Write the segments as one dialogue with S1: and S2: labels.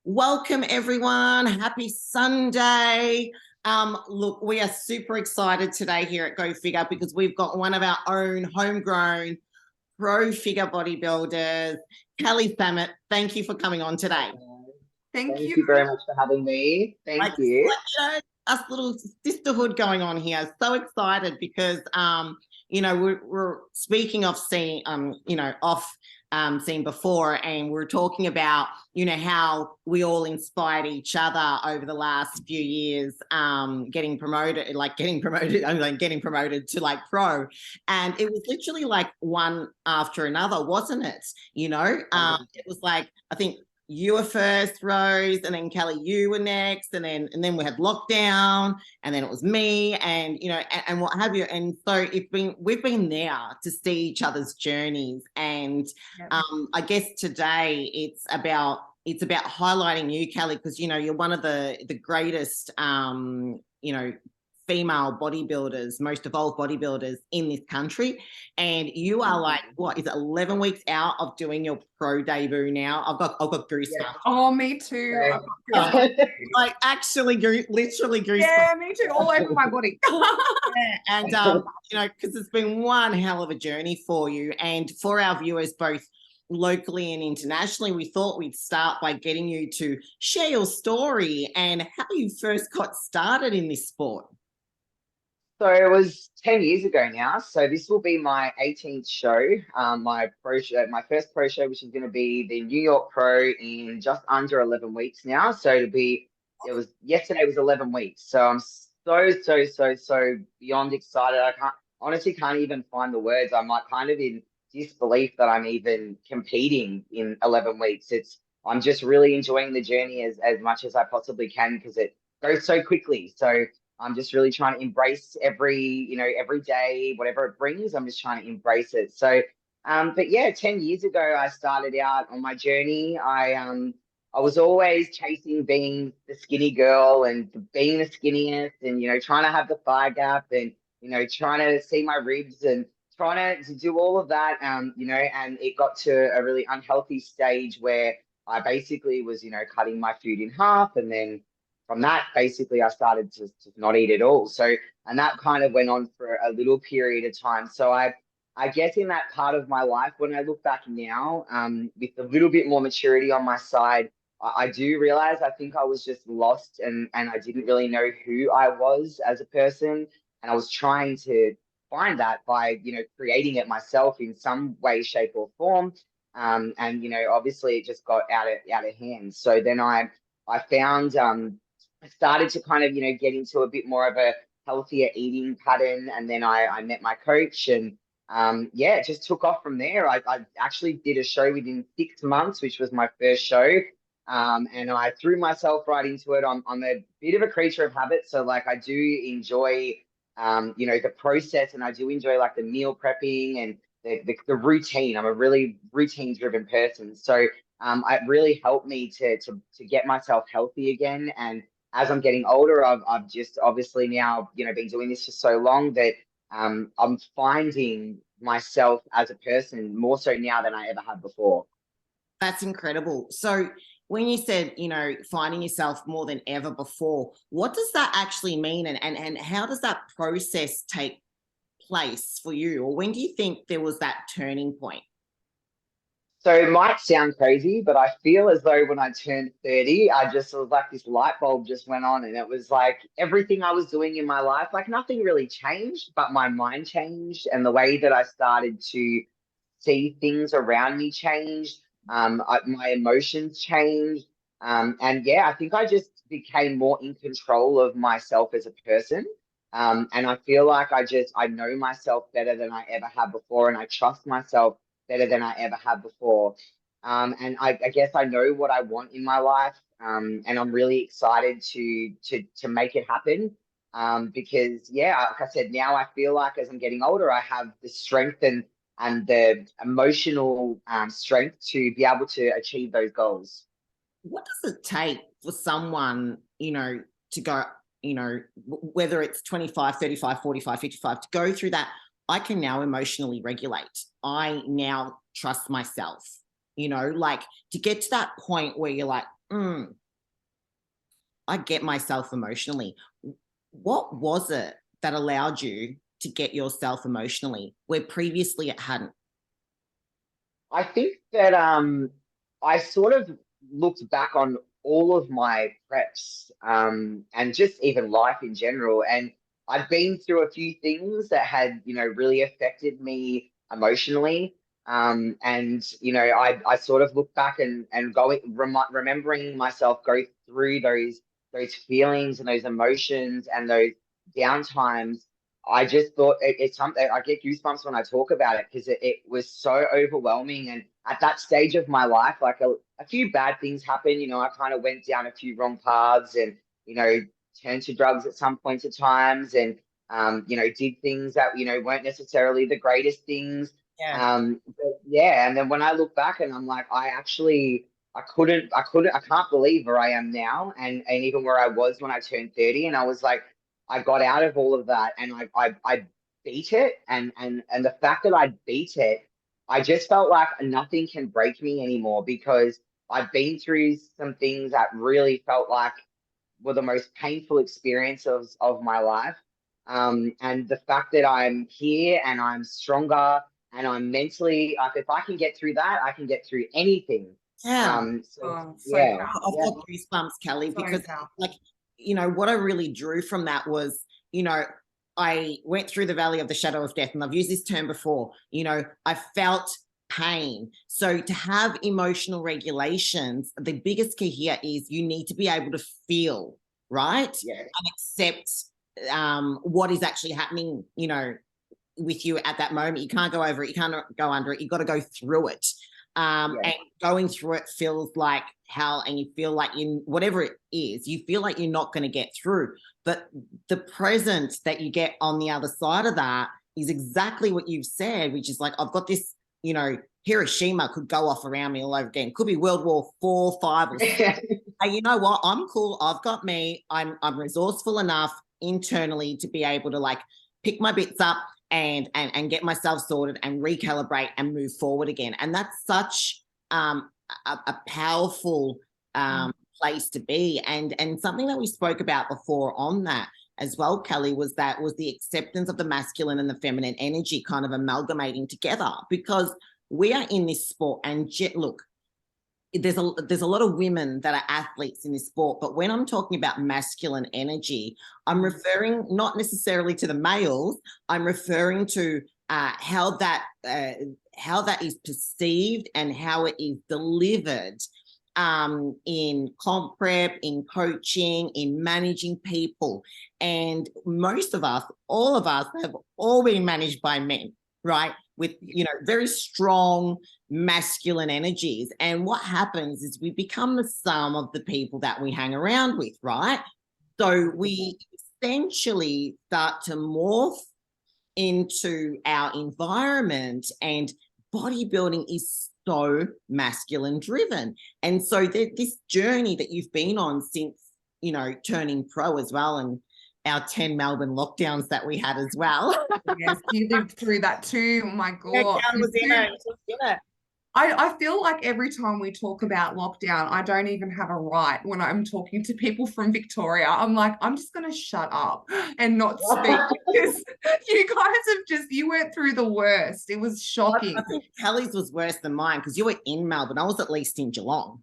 S1: Welcome everyone. Happy Sunday. Look, we are super excited today here at Go Figure because we've got one of our own homegrown pro figure bodybuilders, Kelly Sammut. Thank you for coming on today.
S2: Thank you very much for having me. Thank you.
S1: Us little sisterhood going on here. So excited because we're speaking of seeing seen before, and we're talking about how we all inspired each other over the last few years, getting promoted to like pro, and it was literally like one after another, wasn't it? It was like, I think you were first, Rose, and then Kelly, you were next, and then we had lockdown, and then it was me, and what have you. And so we've been there to see each other's journeys, and I guess today it's about highlighting you, Kelly, because you're one of the greatest female bodybuilders, most evolved bodybuilders in this country, and you are like, what is it, 11 weeks out of doing your pro debut now? I've got goosebumps.
S2: Yeah.
S3: Oh, me too.
S1: Like actually, literally goosebumps.
S3: Yeah, me too, all over my body.
S1: And because it's been one hell of a journey for you, and for our viewers both locally and internationally, we thought we'd start by getting you to share your story and how you first got started in this sport.
S2: So it was 10 years ago now. So this will be my 18th show, my first pro show, which is going to be the New York Pro in just under 11 weeks now. So yesterday was 11 weeks. So I'm so beyond excited. I can't even find the words. I'm like kind of in disbelief that I'm even competing in 11 weeks. I'm just really enjoying the journey as much as I possibly can because it goes so quickly. So I'm just really trying to embrace every day, whatever it brings. I'm just trying to embrace it. So, but yeah, 10 years ago, I started out on my journey. I was always chasing being the skinny girl and being the skinniest, and trying to have the thigh gap, and trying to see my ribs and trying to do all of that. And it got to a really unhealthy stage where I basically was cutting my food in half, and then from that, basically, I started to not eat at all. So, and that kind of went on for a little period of time. So I guess in that part of my life, when I look back now, with a little bit more maturity on my side, I do realize I think I was just lost, and I didn't really know who I was as a person. And I was trying to find that by, creating it myself in some way, shape or form. And, obviously it just got out of hand. So then I found, I started to kind of, get into a bit more of a healthier eating pattern. And then I met my coach, and it just took off from there. I actually did a show within 6 months, which was my first show. And I threw myself right into it. I'm a bit of a creature of habit. So like I do enjoy, the process, and I do enjoy like the meal prepping and the routine. I'm a really routine driven person. So it really helped me to get myself healthy again. And as I'm getting older, I've just obviously now, been doing this for so long that I'm finding myself as a person more so now than I ever have before.
S1: That's incredible. So when you said, finding yourself more than ever before, what does that actually mean? And how does that process take place for you? Or when do you think there was that turning point?
S2: So it might sound crazy, but I feel as though when I turned 30, I just was like this light bulb just went on, and it was like everything I was doing in my life, like nothing really changed, but my mind changed, and the way that I started to see things around me changed. My emotions changed. And yeah, I think I just became more in control of myself as a person. And I feel like I know myself better than I ever have before, and I trust myself better than I ever have before. And I guess I know what I want in my life, and I'm really excited to make it happen. Because yeah, like I said, now I feel like as I'm getting older, I have the strength and the emotional strength to be able to achieve those goals.
S1: What does it take for someone, to go, whether it's 25, 35, 45, 55, to go through that? I can now emotionally regulate. I now trust myself, like to get to that point where you're like, mm, I get myself emotionally. What was it that allowed you to get yourself emotionally where previously it hadn't?
S2: I think that I sort of looked back on all of my preps and just even life in general, and I've been through a few things that had really affected me emotionally. And I sort of look back and remembering myself go through those feelings and those emotions and those down times. I just thought it's something I get goosebumps when I talk about it because it was so overwhelming. And at that stage of my life, like a few bad things happened. I kind of went down a few wrong paths and, turned to drugs at some points of times and, did things that, weren't necessarily the greatest things.
S1: Yeah.
S2: But yeah. And then when I look back and I'm like, I can't believe where I am now and even where I was when I turned 30. And I was like, I got out of all of that and I beat it and the fact that I beat it, I just felt like nothing can break me anymore because I've been through some things that really felt like were the most painful experiences of my life. And the fact that I'm here and I'm stronger and I'm mentally like if I can get through that, I can get through anything.
S1: Yeah.
S3: Oh, so
S2: Yeah,
S3: powerful.
S1: I've got goosebumps, Kelly,
S3: So
S1: because
S3: powerful.
S1: like, what I really drew from that was, I went through the valley of the shadow of death, and I've used this term before, I felt pain. So to have emotional regulations, the biggest key here is you need to be able to feel, right?
S2: yeah,
S1: And accept what is actually happening, with you at that moment. You can't go over it, you can't go under it, you've got to go through it.
S2: yeah,
S1: And going through it feels like hell, and you feel like whatever it is, you feel like you're not going to get through. But the present that you get on the other side of that is exactly what you've said, which is like, I've got this, Hiroshima could go off around me all over again. Could be World War 4, 5, or 6. Hey, you know what? I'm cool. I've got me. I'm resourceful enough internally to be able to like pick my bits up and get myself sorted and recalibrate and move forward again. And that's such a powerful place to be. And something that we spoke about before on that as well, Kelly, was the acceptance of the masculine and the feminine energy kind of amalgamating together, because we are in this sport. And look, there's a lot of women that are athletes in this sport, but when I'm talking about masculine energy, I'm referring not necessarily to the males. I'm referring to how that is perceived and how it is delivered in comp prep, in coaching, in managing people. And most of us, all of us, have all been managed by men, right? With very strong masculine energies. And what happens is we become the sum of the people that we hang around with, right? So we essentially start to morph into our environment, and bodybuilding is so masculine driven. And so this journey that you've been on since turning pro as well, and our 10 Melbourne lockdowns that we had as well.
S3: Yes, you lived through that too. My God.
S1: Yeah, was in it.
S3: I feel like every time we talk about lockdown, I don't even have a right when I'm talking to people from Victoria. I'm like, I'm just going to shut up and not speak because you guys you went through the worst. It was shocking.
S1: I think Kelly's was worse than mine because you were in Melbourne. I was at least in Geelong,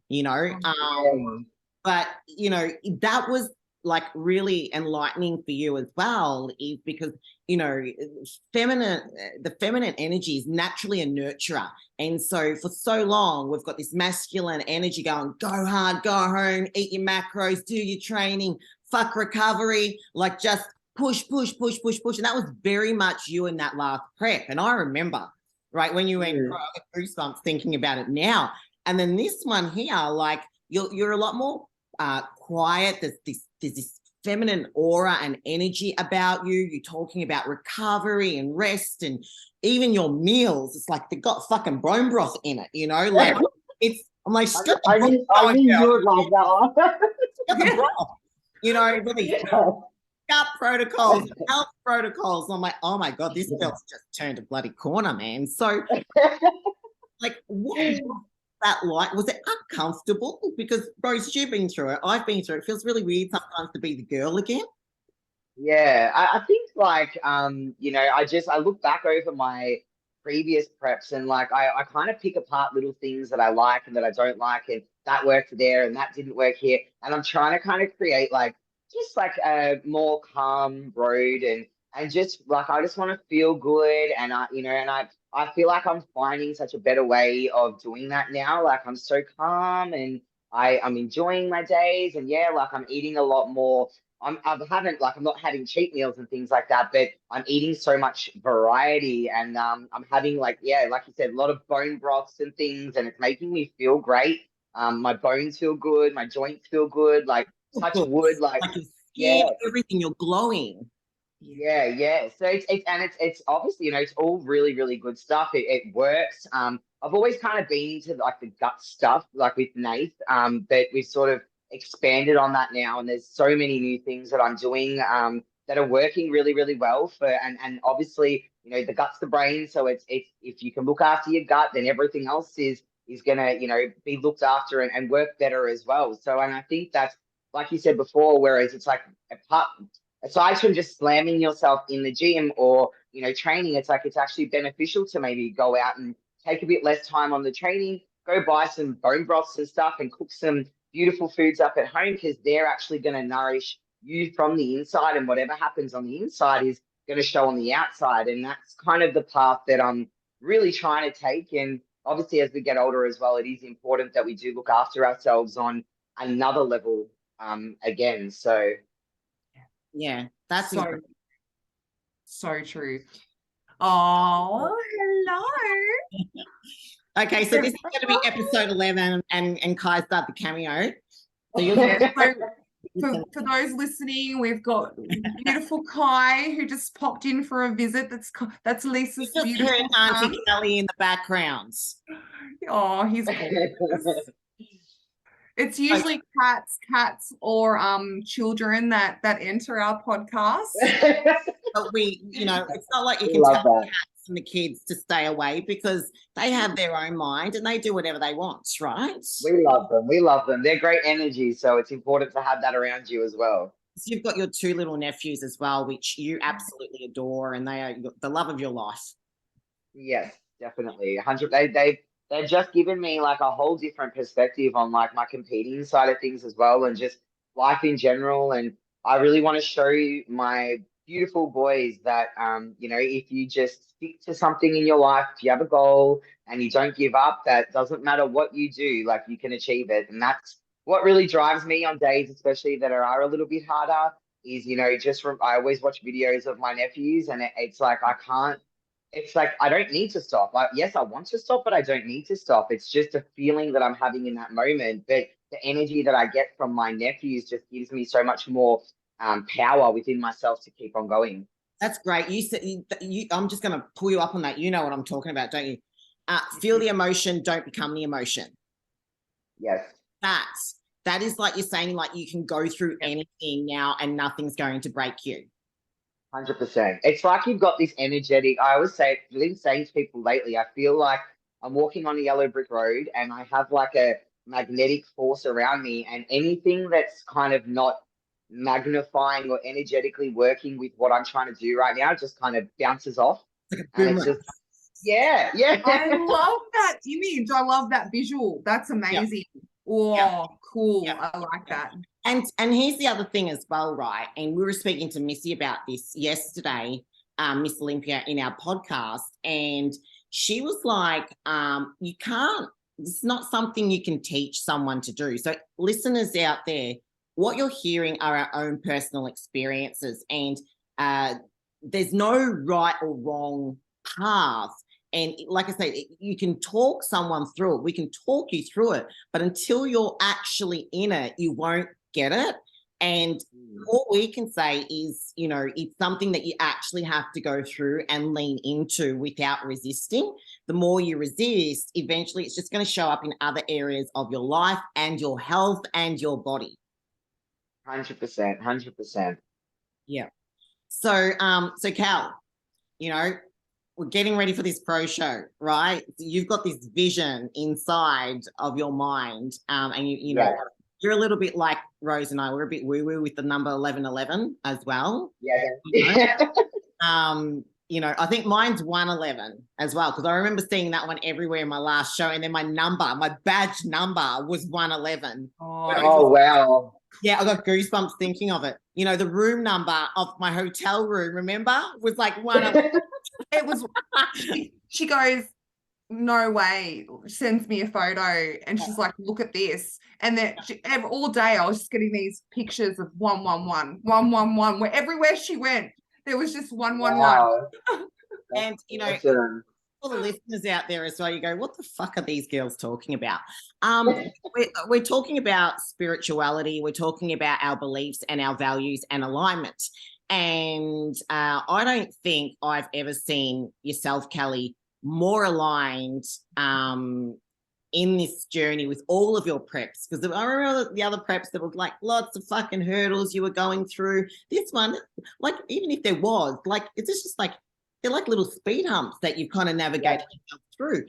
S1: but that was like really enlightening for you as well, is because the feminine energy is naturally a nurturer. And so for so long we've got this masculine energy going, go hard, go home, eat your macros, do your training, fuck recovery, like just push. And that was very much you in that last prep. And I remember, right, when you went, I get goosebumps thinking about it now. And then this one here, like you're a lot more quiet. There's this feminine aura and energy about you. You're talking about recovery and rest, and even your meals. It's like they got fucking bone broth in it, like I'm like,
S2: I knew you would like that one.
S1: Got the broth, really gut protocols, health protocols. I'm like, oh my God, this girl's just turned a bloody corner, man. So like, that like? Was it uncomfortable? Because Rose, you've been through it. I've been through it. It feels really weird sometimes to be the girl again.
S2: Yeah, I think like I look back over my previous preps and like I kind of pick apart little things that I like and that I don't like, and that worked there and that didn't work here. And I'm trying to kind of create like just like a more calm road, and just like I just want to feel good, and I feel like I'm finding such a better way of doing that now. Like I'm so calm, and I'm enjoying my days, and yeah, like I'm eating a lot more. I'm not having cheat meals and things like that, but I'm eating so much variety, and I'm having like, yeah, like you said, a lot of bone broths and things, and it's making me feel great. My bones feel good, my joints feel good, like touch wood, like
S1: Like your
S2: yeah,
S1: skin, everything, you're glowing.
S2: yeah. So it's obviously, it's all really, really good stuff. It works. I've always kind of been into like the gut stuff, like with Nath. But we've sort of expanded on that now, and there's so many new things that I'm doing that are working really, really well for, and obviously, the gut's the brain. So it's if you can look after your gut, then everything else is gonna, be looked after and work better as well. So, and I think that's like you said before, whereas it's like a part aside from just slamming yourself in the gym or training, it's like it's actually beneficial to maybe go out and take a bit less time on the training, go buy some bone broths and stuff and cook some beautiful foods up at home, because they're actually going to nourish you from the inside, and whatever happens on the inside is going to show on the outside. And that's kind of the path that I'm really trying to take. And obviously as we get older as well, it is important that we do look after ourselves on another level again. So
S1: Yeah, that's
S3: So,
S1: important.
S3: so true. Oh, hello.
S1: Okay, so this is going to be episode 11, and Kai's done the cameo. So you're
S3: Yeah, for those listening, we've got beautiful Kai who just popped in for a visit. That's Lisa's
S1: just
S3: beautiful
S1: heard
S3: son.
S1: Auntie Kelly in the background.
S3: Oh, he's gorgeous. It's usually cats or children that enter our podcast.
S1: But it's not like you
S2: We
S1: can
S2: love
S1: tell the
S2: that.
S1: cats and the kids to stay away, because they have their own mind and they do whatever they want, right?
S2: We love them. We love them. They're great energy, so it's important to have that around you as well.
S1: So you've got your two little nephews as well, which you absolutely adore, and they are the love of your life.
S2: Yes, definitely. 100. They've just given me like a whole different perspective on like my competing side of things as well, and just life in general. And I really want to show you my beautiful boys that if you just stick to something in your life, if you have a goal and you don't give up, that doesn't matter what you do, like you can achieve it. And that's what really drives me on days, especially that are a little bit harder. Is I always watch videos of my nephews, and it's like I can't. It's like I don't need to stop. Yes, I want to stop, but I don't need to stop. It's just a feeling that I'm having in that moment. But the energy that I get from my nephews just gives me so much more power within myself to keep on going.
S1: That's great. You said I'm just going to pull you up on that. You know what I'm talking about, don't you? Feel the emotion, don't become the emotion.
S2: Yes.
S1: That is like you're saying, like you can go through anything now and nothing's going to break you.
S2: 100%. It's like you've got this energetic. I always say, I've been saying to people lately, I feel like I'm walking on a yellow brick road and I have like a magnetic force around me, and anything that's kind of not magnifying or energetically working with what I'm trying to do right now just kind of bounces off. And it's just, yeah.
S3: I love that image. I love that visual. That's amazing. Yep. Oh, yep. Cool. Yep. I like that.
S1: And here's the other thing as well, right? And we were speaking to Missy about this yesterday, Miss Olympia, in our podcast, and she was like, you can't, it's not something you can teach someone to do. So listeners out there, what you're hearing are our own personal experiences, and there's no right or wrong path. And like I say, you can talk someone through it. We can talk you through it, but until you're actually in it, you won't get it. And all we can say is, it's something that you actually have to go through and lean into without resisting. The more you resist, eventually it's just going to show up in other areas of your life and your health and your body.
S2: 100%.
S1: Yeah. So Cal, we're getting ready for this pro show, right? You've got this vision inside of your mind, and you know, you're a little bit like Rose and I. We're a bit woo-woo with the number 1111 as well.
S2: Yeah.
S1: You know, I think mine's 111 as well, because I remember seeing that one everywhere in my last show, and then my badge number was 111.
S2: Oh wow.
S1: Yeah, I got goosebumps thinking of it. You know, the room number of my hotel room, remember, was like 111.
S3: It was, she goes, no way, sends me a photo, and she's like, look at this. And then all day I was just getting these pictures of 111, 111, where everywhere she went, there was just 111.
S2: Wow.
S1: And, you know,
S2: Awesome.
S1: for the listeners out there as well, you go, what the fuck are these girls talking about? We're talking about spirituality. We're talking about our beliefs and our values and alignment. And I don't think I've ever seen yourself, Kelly, more aligned in this journey with all of your preps. Because I remember the other preps that was like lots of fucking hurdles you were going through. This one, like, even if there was, like, it's just like, they're like little speed humps that you kind of navigate through.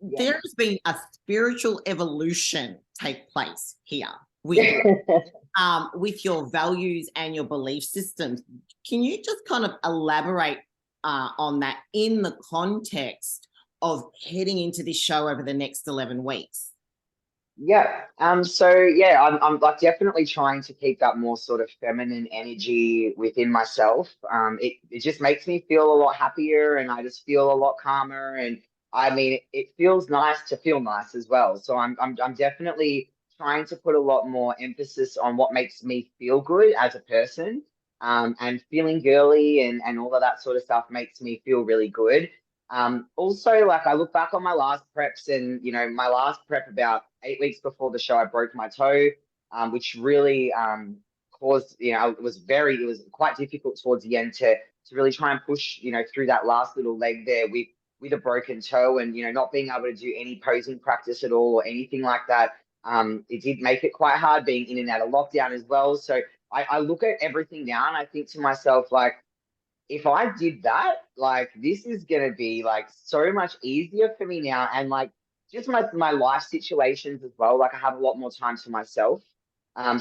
S1: There has been a spiritual evolution take place here with your values and your belief systems. Can you just kind of elaborate on that in the context of heading into this show over the next 11 weeks?
S2: Yeah. So yeah, I'm like definitely trying to keep that more sort of feminine energy within myself. It just makes me feel a lot happier, and I just feel a lot calmer. And I mean, it feels nice to feel nice as well. So I'm definitely trying to put a lot more emphasis on what makes me feel good as a person. And feeling girly and all of that sort of stuff makes me feel really good. Also, like I look back on my last preps, and you know, my last prep about 8 weeks before the show, I broke my toe, which really caused, you know, it was quite difficult towards the end to really try and push, you know, through that last little leg there with a broken toe, and you know, not being able to do any posing practice at all or anything like that. It did make it quite hard being in and out of lockdown as well. So I look at everything now and I think to myself, like, if I did that, like this is gonna be like so much easier for me now, and like just my life situations as well. Like I have a lot more time to myself.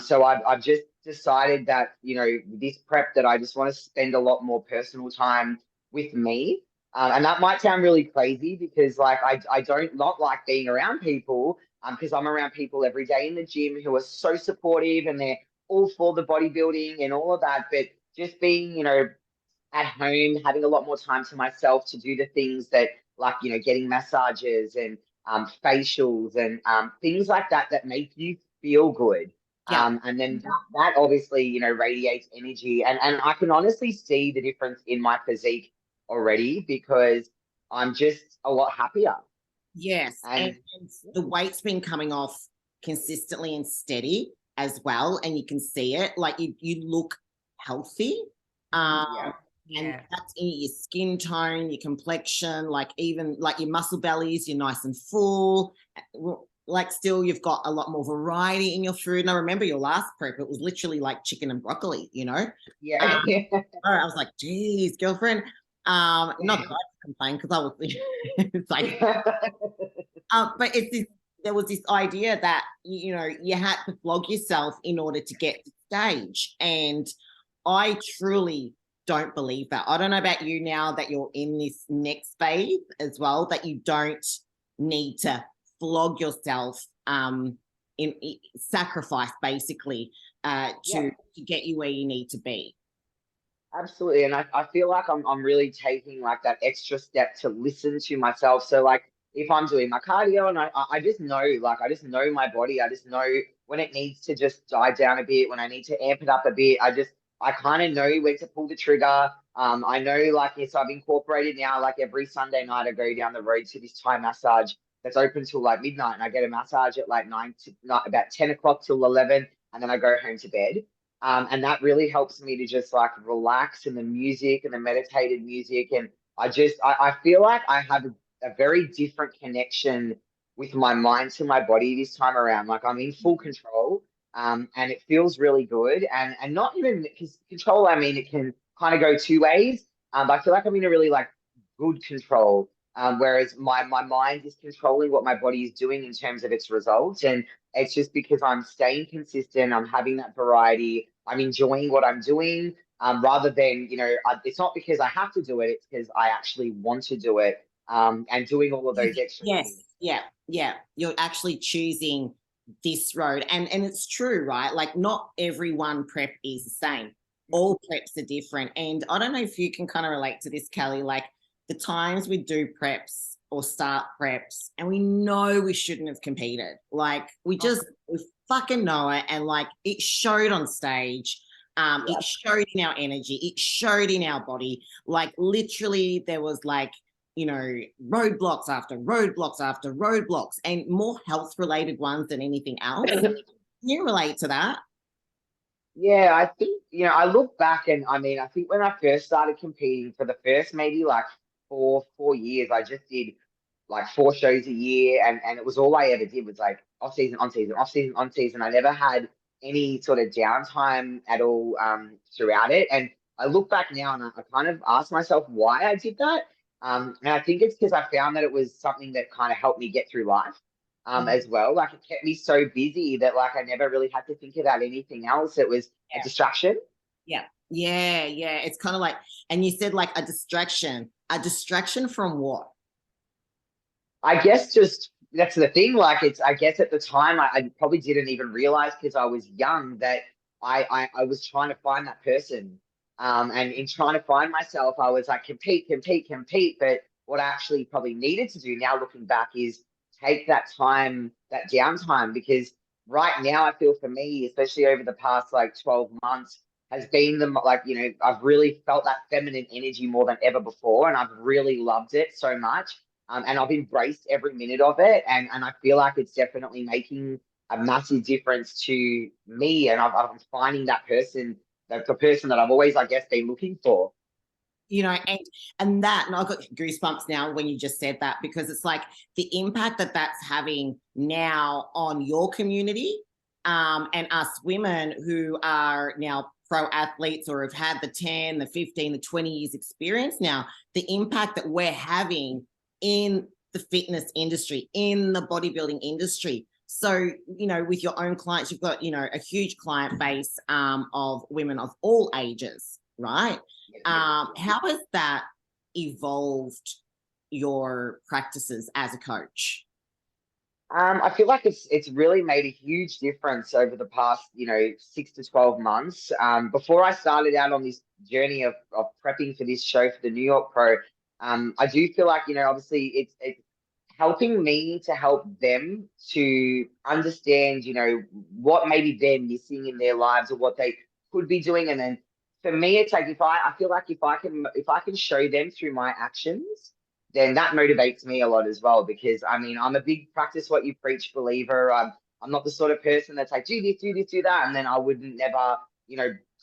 S2: So I've just decided that, you know, this prep that I just want to spend a lot more personal time with me. And that might sound really crazy because like I don't not like being around people, because I'm around people every day in the gym who are so supportive and they're all for the bodybuilding and all of that. But just being, you know, at home, having a lot more time to myself to do the things that, like, you know, getting massages and facials and things like that that make you feel good. And then that obviously, you know, radiates energy. And I can honestly see the difference in my physique already because I'm just a lot happier.
S1: Yes. And the weight's been coming off consistently and steady as well. And you can see it. Like you look healthy. And that's in your skin tone, your complexion, like even like your muscle bellies, you're nice and full. Like still you've got a lot more variety in your food. And I remember your last prep, it was literally like chicken and broccoli, you know?
S2: Yeah.
S1: I was like, geez, girlfriend. Not that I complain because I was it's like but there was this idea that you know you had to flog yourself in order to get to stage. And I truly don't believe that. I don't know about you now that you're in this next phase as well, that you don't need to flog yourself in sacrifice basically to get you where you need to be.
S2: Absolutely. And I feel like I'm really taking like that extra step to listen to myself. So like if I'm doing my cardio and I just know, like I just know my body, I just know when it needs to just die down a bit, when I need to amp it up a bit. I kind of know when to pull the trigger. I know like, yes, I've incorporated now, like every Sunday night I go down the road to this Thai massage that's open till like midnight, and I get a massage at like about 10 o'clock till 11, and then I go home to bed. And that really helps me to just like relax in the music and the meditated music. And I feel like I have a very different connection with my mind to my body this time around. Like I'm in full control. And it feels really good. And not even because control, I mean, it can kind of go two ways. But I feel like I'm in a really like good control. Whereas my mind is controlling what my body is doing in terms of its results. And it's just because I'm staying consistent, I'm having that variety, I'm enjoying what I'm doing, rather than, it's not because I have to do it, it's because I actually want to do it, and doing all of those extra
S1: Yes,
S2: things.
S1: yeah. You're actually choosing this road. And it's true, right? Like not every one prep is the same. All preps are different. And I don't know if you can kind of relate to this, Kelly, like the times we do preps or start preps and we know we shouldn't have competed. Like we fucking know it. And like it showed on stage. It showed in our energy. It showed in our body. Like literally there was like, roadblocks after roadblocks after roadblocks and more health related ones than anything else. Can you relate to that?
S2: Yeah, I think, I look back and I mean, I think when I first started competing for the first maybe like four years, I just did like 4 shows a year, and it was all I ever did was like off season, on season, off season, on season. I never had any sort of downtime at all throughout it. And I look back now and I kind of ask myself why I did that. And I think it's because I found that it was something that kind of helped me get through life as well. Like it kept me so busy that like I never really had to think about anything else. It was a distraction.
S1: Yeah. It's kind of like, and you said like a distraction from what?
S2: I guess just that's the thing. Like I guess at the time I probably didn't even realize because I was young that I was trying to find that person. And in trying to find myself, I was like compete, compete, compete. But what I actually probably needed to do now looking back is take that time, that downtime, because right now I feel for me, especially over the past like 12 months, has been I've really felt that feminine energy more than ever before. And I've really loved it so much. And I've embraced every minute of it. And I feel like it's definitely making a massive difference to me. And I'm finding that person, the person that I've always, I guess, been looking for.
S1: And I've got goosebumps now when you just said that, because it's like the impact that that's having now on your community, and us women who are now pro athletes or have had the 10, the 15, the 20 years experience now, the impact that we're having in the fitness industry, in the bodybuilding industry. So, with your own clients, you've got, a huge client base of women of all ages, right? How has that evolved your practices as a coach?
S2: I feel like it's really made a huge difference over the past, 6 to 12 months. Before I started out on this journey of prepping for this show for the New York Pro, I do feel like, obviously it's helping me to help them to understand, what maybe they're missing in their lives or what they could be doing. And then for me, it's like I feel like if I can show them through my actions, then that motivates me a lot as well. Because I mean, I'm a big practice what you preach believer. I'm not the sort of person that's like do this, do this, do that, and then I wouldn't never,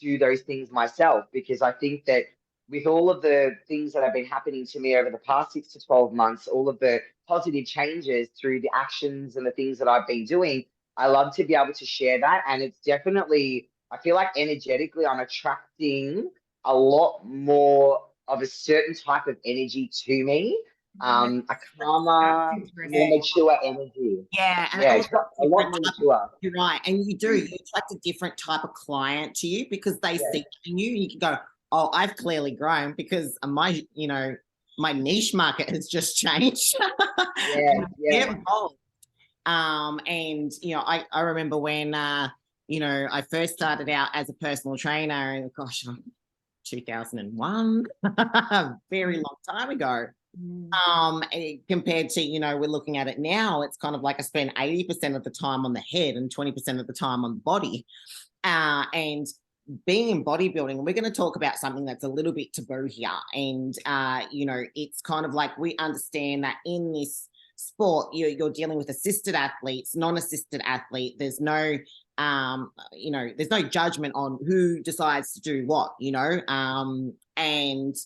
S2: do those things myself. Because I think that with all of the things that have been happening to me over the past 6 to 12 months, all of the positive changes through the actions and the things that I've been doing, I love to be able to share that. And it's definitely, I feel like energetically, I'm attracting a lot more of a certain type of energy to me, a calmer, more mature energy.
S1: Yeah, and
S2: Yeah, it's got a lot more mature.
S1: You're right, and you attract a different type of client to you because they see in you. You can go, oh, I've clearly grown because my niche market has just changed.
S2: Yeah.
S1: And I remember when I first started out as a personal trainer, and gosh, 2001, a very long time ago. Compared to, we're looking at it now, it's kind of like I spend 80% of the time on the head and 20% of the time on the body. And being in bodybuilding, we're going to talk about something that's a little bit taboo here. And, it's kind of like we understand that in this sport, you're dealing with assisted athletes, non-assisted athlete. There's no there's no judgment on who decides to do what, and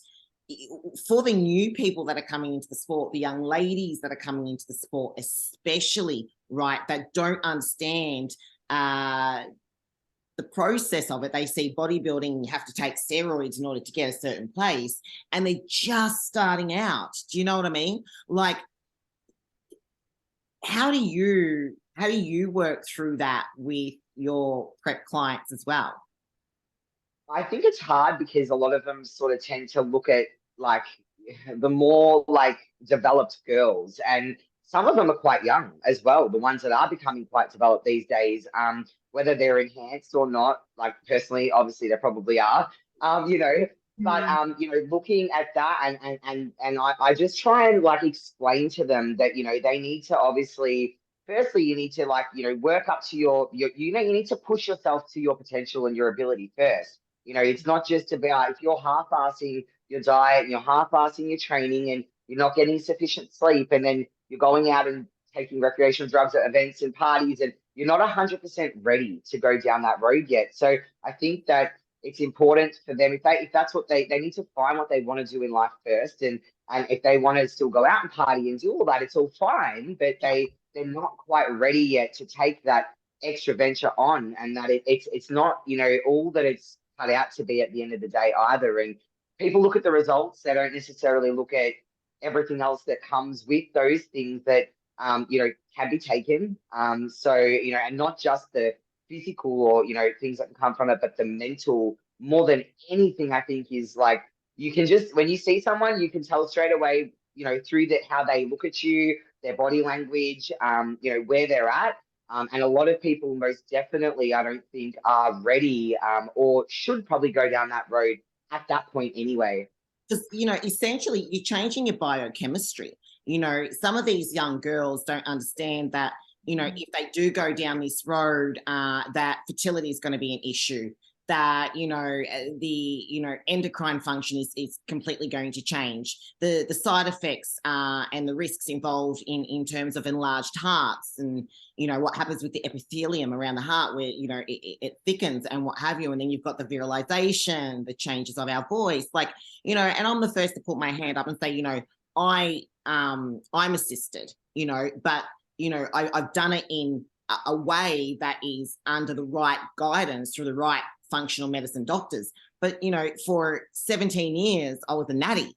S1: for the new people that are coming into the sport, the young ladies that are coming into the sport, especially, right, that don't understand the process of it. They see bodybuilding, you have to take steroids in order to get a certain place, and they're just starting out. Do you know what I mean? Like, how do you work through that with your prep clients as well?
S2: I think it's hard because a lot of them sort of tend to look at like the more like developed girls, and some of them are quite young as well. The ones that are becoming quite developed these days, whether they're enhanced or not, like personally, obviously they probably are, you know. But you know, looking at that and I just try and like explain to them that, you know, they need to obviously, firstly, you need to like, you know, work up to your, you know, you need to push yourself to your potential and your ability first. You know, it's not just about if you're half-assing your diet and you're half-assing your training and you're not getting sufficient sleep, and then you're going out and taking recreational drugs at events and parties, and you're not 100% ready to go down that road yet. So I think that it's important for them, if that's what they need to find what they want to do in life first, and if they want to still go out and party and do all that, it's all fine, but they're not quite ready yet to take that extra venture on, and that it's not, you know, all that it's cut out to be at the end of the day either. And people look at the results, they don't necessarily look at everything else that comes with those things that you know, can be taken. So, you know, and not just the physical or, you know, things that can come from it, but the mental more than anything. I think is like, you can just, when you see someone, you can tell straight away, you know, through how they look at you, their body language, you know, where they're at. And a lot of people most definitely, I don't think, are ready or should probably go down that road at that point anyway.
S1: Because, you know, essentially you're changing your biochemistry. You know, some of these young girls don't understand that, you know, if they do go down this road, that fertility is going to be an issue, that, you know, the, you know, endocrine function is completely going to change. The side effects and the risks involved in terms of enlarged hearts, and, you know, what happens with the epithelium around the heart where, you know, it thickens and what have you. And then you've got the virilization, the changes of our voice, like, you know, and I'm the first to put my hand up and say, you know, I'm assisted, you know, but, you know, I've done it in a way that is under the right guidance through the right functional medicine doctors. But, you know, for 17 years, I was a natty,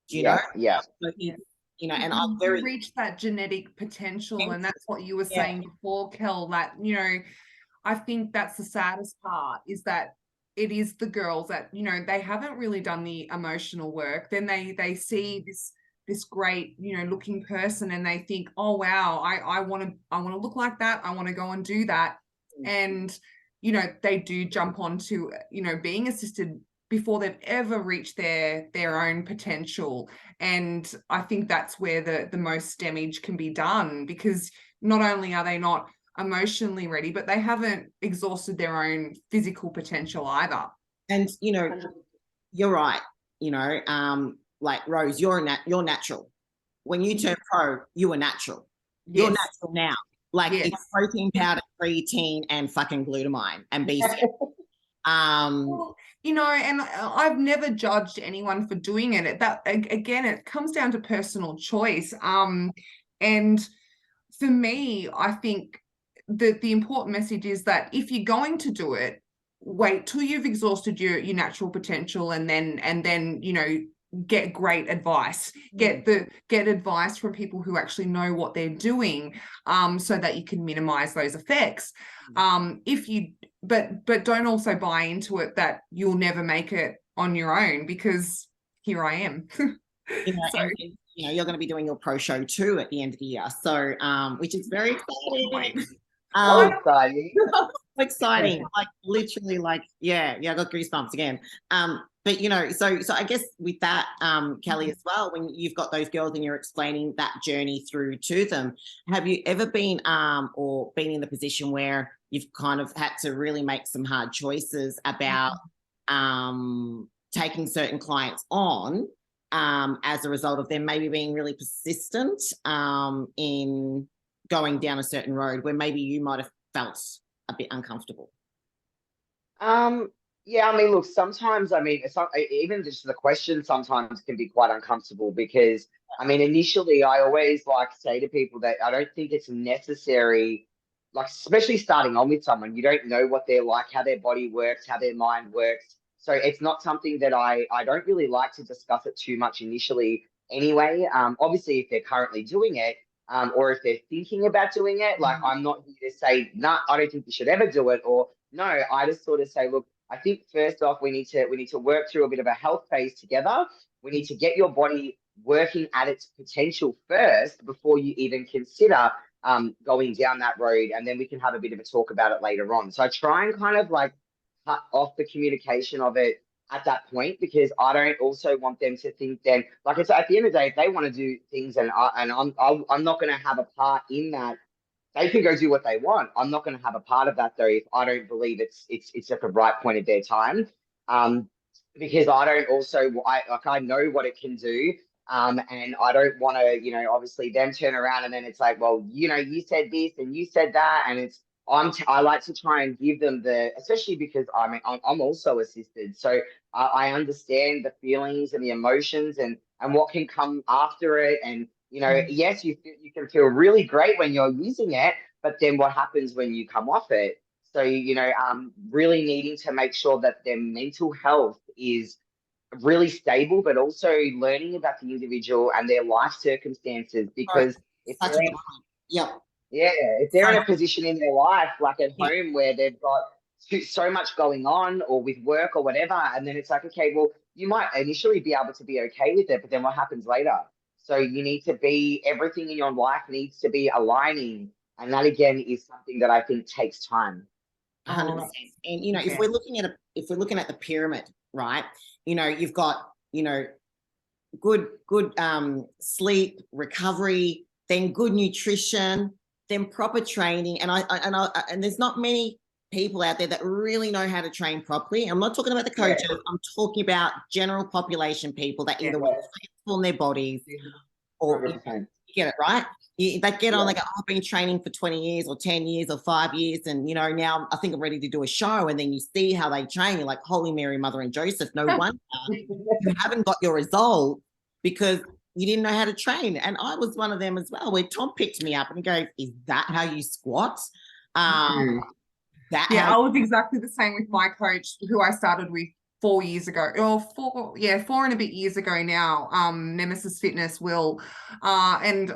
S1: you know?
S2: Yeah.
S1: So, you know, and I'm very...
S3: reached that genetic potential, and that's what you were saying before, Kel, that, you know, I think that's the saddest part, is that it is the girls that, you know, they haven't really done the emotional work. Then they see this great, you know, looking person, and they think, oh wow, I want to look like that, I want to go and do that. And, you know, they do jump onto, you know, being assisted before they've ever reached their own potential. And I think that's where the most damage can be done, because not only are they not emotionally ready, but they haven't exhausted their own physical potential either.
S1: And, you know, you're right, you know, like Rose, you're natural. When you turn pro, you were natural. You're natural now. Like, it's protein powder, creatine, and fucking glutamine and BCAAs.
S3: Well, you know, and I've never judged anyone for doing it. That, again, it comes down to personal choice. And for me, I think that the important message is that if you're going to do it, wait till you've exhausted your natural potential, and then, you know, get great advice, get advice from people who actually know what they're doing, so that you can minimize those effects. But don't also buy into it that you'll never make it on your own, because here I am.
S1: You know, so, and, you know, you're going to be doing your pro show too at the end of the year, so which is very exciting. Exciting, like literally, like I got goosebumps again. But, you know, so I guess with that, Kelly, as well, when you've got those girls and you're explaining that journey through to them, have you ever been or been in the position where you've kind of had to really make some hard choices about taking certain clients on as a result of them maybe being really persistent in going down a certain road where maybe you might have felt a bit uncomfortable?
S2: Yeah, I mean, look, sometimes, I mean, it's not, even just the question sometimes can be quite uncomfortable, because, I mean, initially I always like to say to people that I don't think it's necessary like, especially starting on with someone, you don't know what they're like, how their body works, how their mind works. So it's not something that I don't really like to discuss it too much initially anyway. Obviously, if they're currently doing it, or if they're thinking about doing it, like, I'm not here to say, nah, I don't think you should ever do it, or no, I just sort of say, look, I think first off, we need to work through a bit of a health phase together. We need to get your body working at its potential first before you even consider going down that road, and then we can have a bit of a talk about it later on. So I try and kind of like cut off the communication of it at that point, because I don't also want them to think then, like, it's at the end of the day, if they want to do things and I'm not going to have a part in that. They can go do what they want. I'm not going to have a part of that though if I don't believe it's at the right point of their time. Um, because I don't also I know what it can do. And I don't want to, obviously them turn around and then it's like, well, you said this and you said that, and I like to try and give them especially because I'm also assisted, so I understand the feelings and the emotions and what can come after it, and yes, you can feel really great when you're using it, but then what happens when you come off it? So, really needing to make sure that their mental health is really stable, but also learning about the individual and their life circumstances. Because if
S1: Such
S2: they're
S1: a
S2: in,
S1: good point. Yep.
S2: yeah, if they're in
S1: So,
S2: a position in their life, like at
S1: yeah.
S2: home, where they've got so much going on, or with work or whatever, and then it's like, okay, well, you might initially be able to be okay with it, but then what happens later? So you need to be, everything in your life needs to be aligning. And that again is something that I think takes time.
S1: 100%. And if
S3: Yeah.
S1: we're looking at the pyramid, right? You've got, good sleep, recovery, then good nutrition, then proper training. And there's not many people out there that really know how to train properly. I'm not talking about the coaches.
S2: Yeah.
S1: I'm talking about general population people that either want to transform their bodies or
S2: 100%.
S1: you get it, right? They get on,
S2: Yeah.
S1: they go, I've been training for 20 years or 10 years or 5 years. And, now I think I'm ready to do a show. And then you see how they train. You're like, Holy Mary, Mother and Joseph. No wonder you haven't got your result because you didn't know how to train. And I was one of them as well, where Tom picked me up and he goes, is that how you squat?
S3: Yeah, I was exactly the same with my coach, who I started with 4 years ago, or 4 and a bit years ago now, Nemesis Fitness, Will. And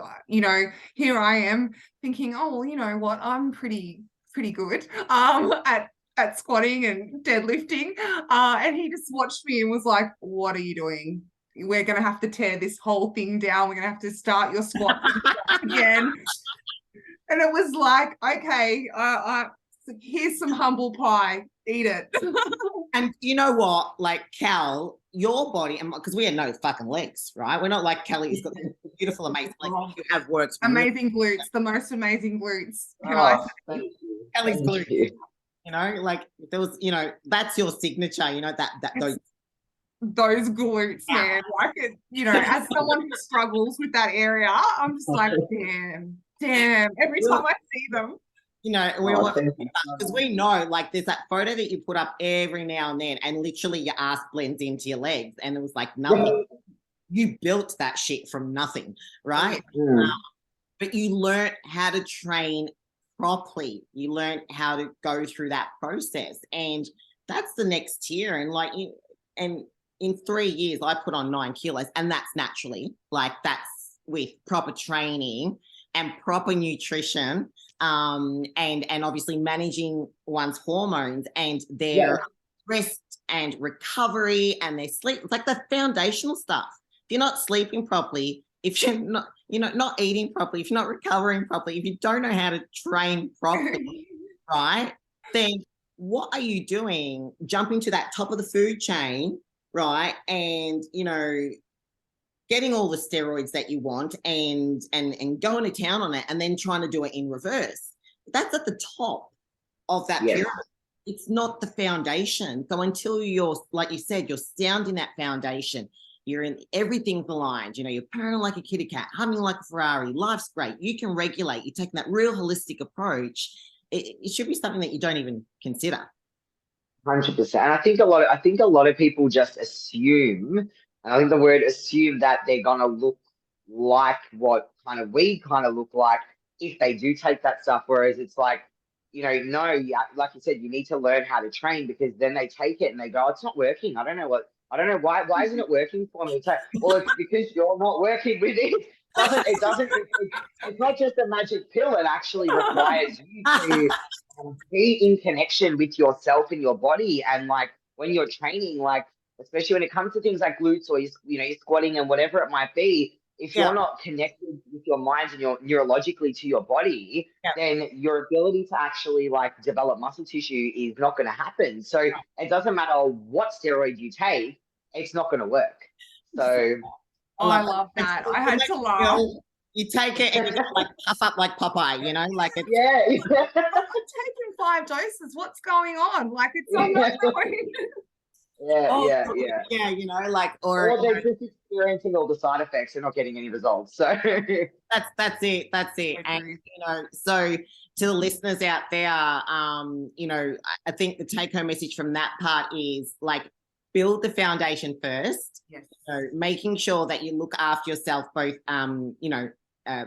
S3: here I am thinking, oh, well, you know what, I'm pretty good at squatting and deadlifting. And he just watched me and was like, what are you doing? We're gonna have to tear this whole thing down. We're gonna have to start your squat again. And it was like, okay, here's some humble pie, eat it.
S1: And you know what? Like, Cal, your body, and because we had no fucking legs, right? We're not like Kelly, who's got beautiful, amazing legs. You have works.
S3: Amazing glutes, the most amazing glutes. Can I say?
S1: Kelly's glutes. Like there was, that's your signature,
S3: Those glutes, man. Like it, as someone who struggles with that area, I'm just like, damn. Every time I see them.
S1: Because we know, like, there's that photo that you put up every now and then, and literally your ass blends into your legs, and it was like nothing. You built that shit from nothing, right? But you learned how to train properly. You learned how to go through that process, and that's the next tier. And in 3 years, I put on 9 kilos, and that's naturally, like, that's with proper training and proper nutrition. And obviously managing one's hormones and their rest and recovery and their sleep. It's like the foundational stuff. If you're not sleeping properly, if you're not, not eating properly, if you're not recovering properly, if you don't know how to train properly, right, then what are you doing? Jumping to that top of the food chain, right? And, getting all the steroids that you want and going to town on it, and then trying to do it in reverse. That's at the top of that pyramid. It's not the foundation. So until you're, like you said, you're sound in that foundation, you're in, everything's aligned. You're purring like a kitty cat, humming like a Ferrari, life's great. You can regulate. You're taking that real holistic approach. It should be something that you don't even consider.
S2: 100%. And I think a lot of people just assume, and I think the word assume, that they're gonna look like what we kind of look like if they do take that stuff. Whereas it's like, no, yeah, like you said, you need to learn how to train, because then they take it and they go, it's not working. I don't know why isn't it working for me? It's like, well, it's because you're not working with it. It's not just a magic pill. It actually requires you to be in connection with yourself and your body. And like when you're training, like especially when it comes to things like glutes, or you're squatting and whatever it might be, if
S1: Yeah.
S2: you're not connected with your mind and your neurologically to your body,
S1: Yeah.
S2: then your ability to actually like develop muscle tissue is not going to happen. So it doesn't matter what steroid you take, it's not going to work. So
S3: Oh, I love that. I had to laugh.
S1: You take it and you just like puff up like Popeye, you know, like it's
S2: yeah.
S3: I'm taking 5 doses. What's going on? Like it's I'm not going.
S2: Yeah.
S1: you know, like
S2: Or they're just experiencing all the side effects and not getting any results. So
S1: that's it. And you know, so to the listeners out there, you know, I think the take-home message from that part is like build the foundation first.
S3: Yes.
S1: So making sure that you look after yourself both you know,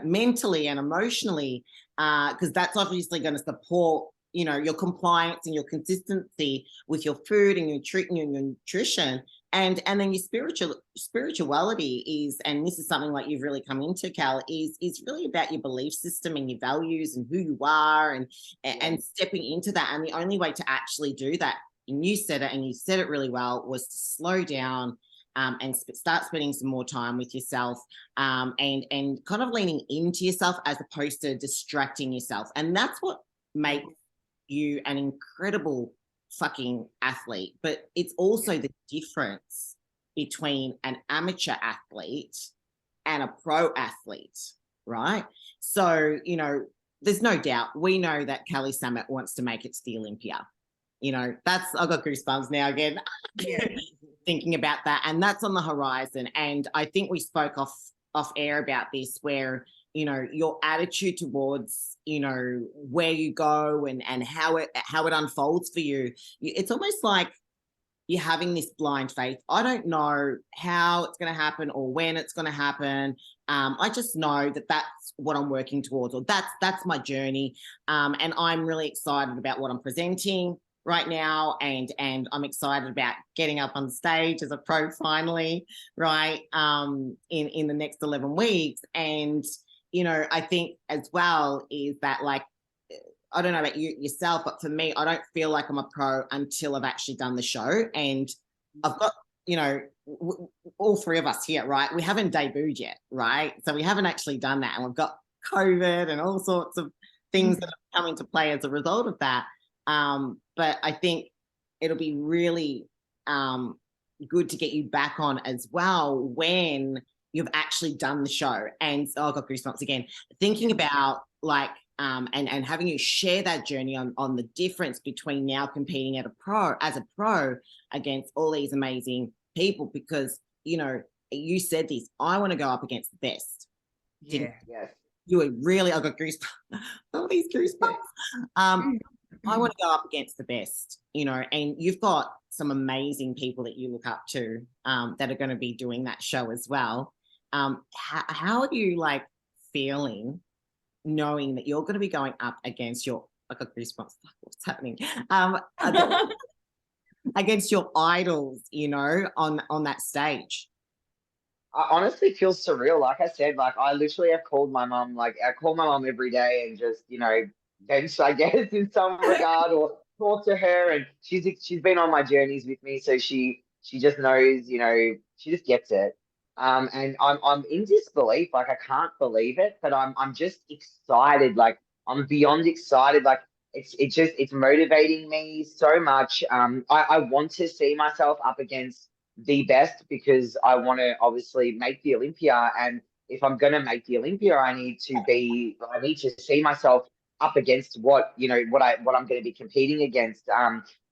S1: mentally and emotionally, because that's obviously going to support, you know, your compliance and your consistency with your food and your nutrition, and then your spirituality is, and this is something like you've really come into, Cal, is really about your belief system and your values and who you are, and stepping into that. And the only way to actually do that, and you said it, and you said it really well, was to slow down. And start spending some more time with yourself, and kind of leaning into yourself as opposed to distracting yourself. And that's what makes you an incredible fucking athlete. But it's also the difference between an amateur athlete and a pro athlete, right? So, you know, there's no doubt, we know that Kelly Sammut wants to make it to the Olympia. You know, that's, I've got goosebumps now again. Thinking about that, and that's on the horizon. And I think we spoke off air about this, where, you know, your attitude towards, you know, where you go and how it unfolds for you, it's almost like you're having this blind faith. I don't know how it's going to happen or when it's going to happen. I just know that that's what I'm working towards, or that's my journey, and I'm really excited about what I'm presenting right now, and I'm excited about getting up on stage as a pro finally, right, in the next 11 weeks. And you know, I think as well is that, like, I don't know about yourself, but for me, I don't feel like I'm a pro until I've actually done the show. And I've got, you know, all three of us here, right, we haven't debuted yet, right? So we haven't actually done that, and we've got COVID and all sorts of things that have come into play as a result of that. But I think it'll be really good to get you back on as well when you've actually done the show. And I got goosebumps again, thinking about like, and having you share that journey on the difference between now competing as a pro against all these amazing people, because, you know, you said this, I want to go up against the best.
S3: Yeah.
S2: yes.
S1: You were really, I got goosebumps, all these goosebumps. I want to go up against the best, you know, and you've got some amazing people that you look up to, that are going to be doing that show as well. How are you like feeling knowing that you're going to be going up against your, like a goosebumps, what's happening? Against your idols, you know, on that stage?
S2: I honestly feel surreal. Like I said, like I literally have called my mum. Like I call my mum every day and just, you know, bench, I guess, in some regard, or talk to her. And she's been on my journeys with me, so she just knows, you know, she just gets it. And I'm in disbelief. Like I can't believe it, but I'm just excited. Like I'm beyond excited. Like it's motivating me so much. I want to see myself up against the best, because I want to obviously make the Olympia. And if I'm going to make the Olympia, I need to see myself up against what I'm going to be competing against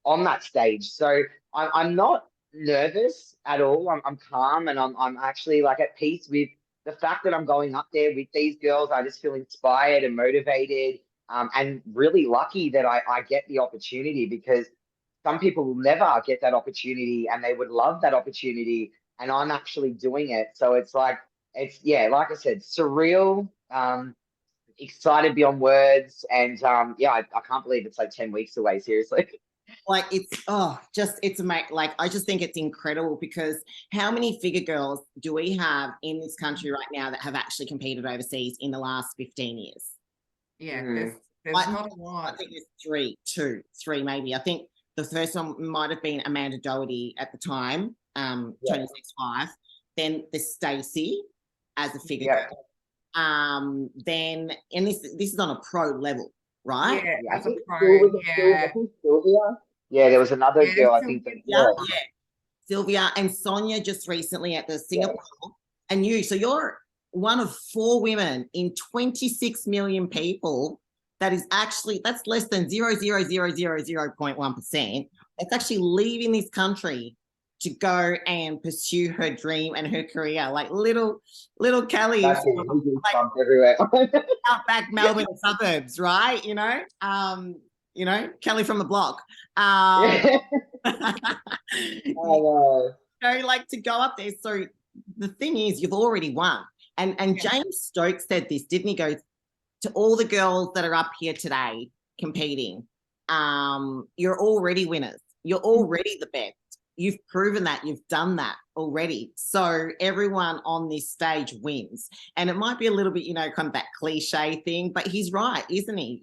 S2: on that stage. So I'm not nervous at all. I'm calm, and I'm actually like at peace with the fact that I'm going up there with these girls. I just feel inspired and motivated, and really lucky that I get the opportunity, because some people will never get that opportunity and they would love that opportunity, and I'm actually doing it. So it's like, like I said, surreal, excited beyond words. And yeah, I can't believe it's like 10 weeks away, seriously.
S1: Like it's amazing. Like I just think it's incredible because how many figure girls do we have in this country right now that have actually competed overseas in the last 15 years?
S3: Yeah,
S2: Mm.
S3: there's not a lot.
S1: I think there's three maybe. I think the first one might have been Amanda Doherty at the time,
S2: Yeah.
S1: 26.5. Then there's Stacey as a figure
S2: Yeah.
S1: girl. Then and this is on a pro level, right?
S3: Yeah,
S2: Yeah, I
S3: as a
S2: think
S3: pro,
S2: I think Sylvia. Yeah, there was another
S3: Yeah,
S2: girl, I
S3: Sylvia.
S2: think that,
S1: Yeah,
S2: yeah.
S1: yeah. Sylvia and Sonia just recently at the Singapore, and you. So you're one of 4 women in 26 million people. That is actually that's less than 0.1%. It's actually leaving this country to go and pursue her dream and her career. Like little Kelly,
S2: That's it.
S1: from,
S2: We do
S1: like
S2: bump everywhere.
S1: outback Melbourne suburbs, right? Kelly from the block.
S2: Yeah.
S1: Like to go up there. So the thing is, you've already won. And James Stokes said this, didn't he? Go to all the girls that are up here today competing. You're already winners. You're already the best. You've proven that. You've done that already. So everyone on this stage wins. And it might be a little bit, kind of that cliche thing, but he's right, isn't he?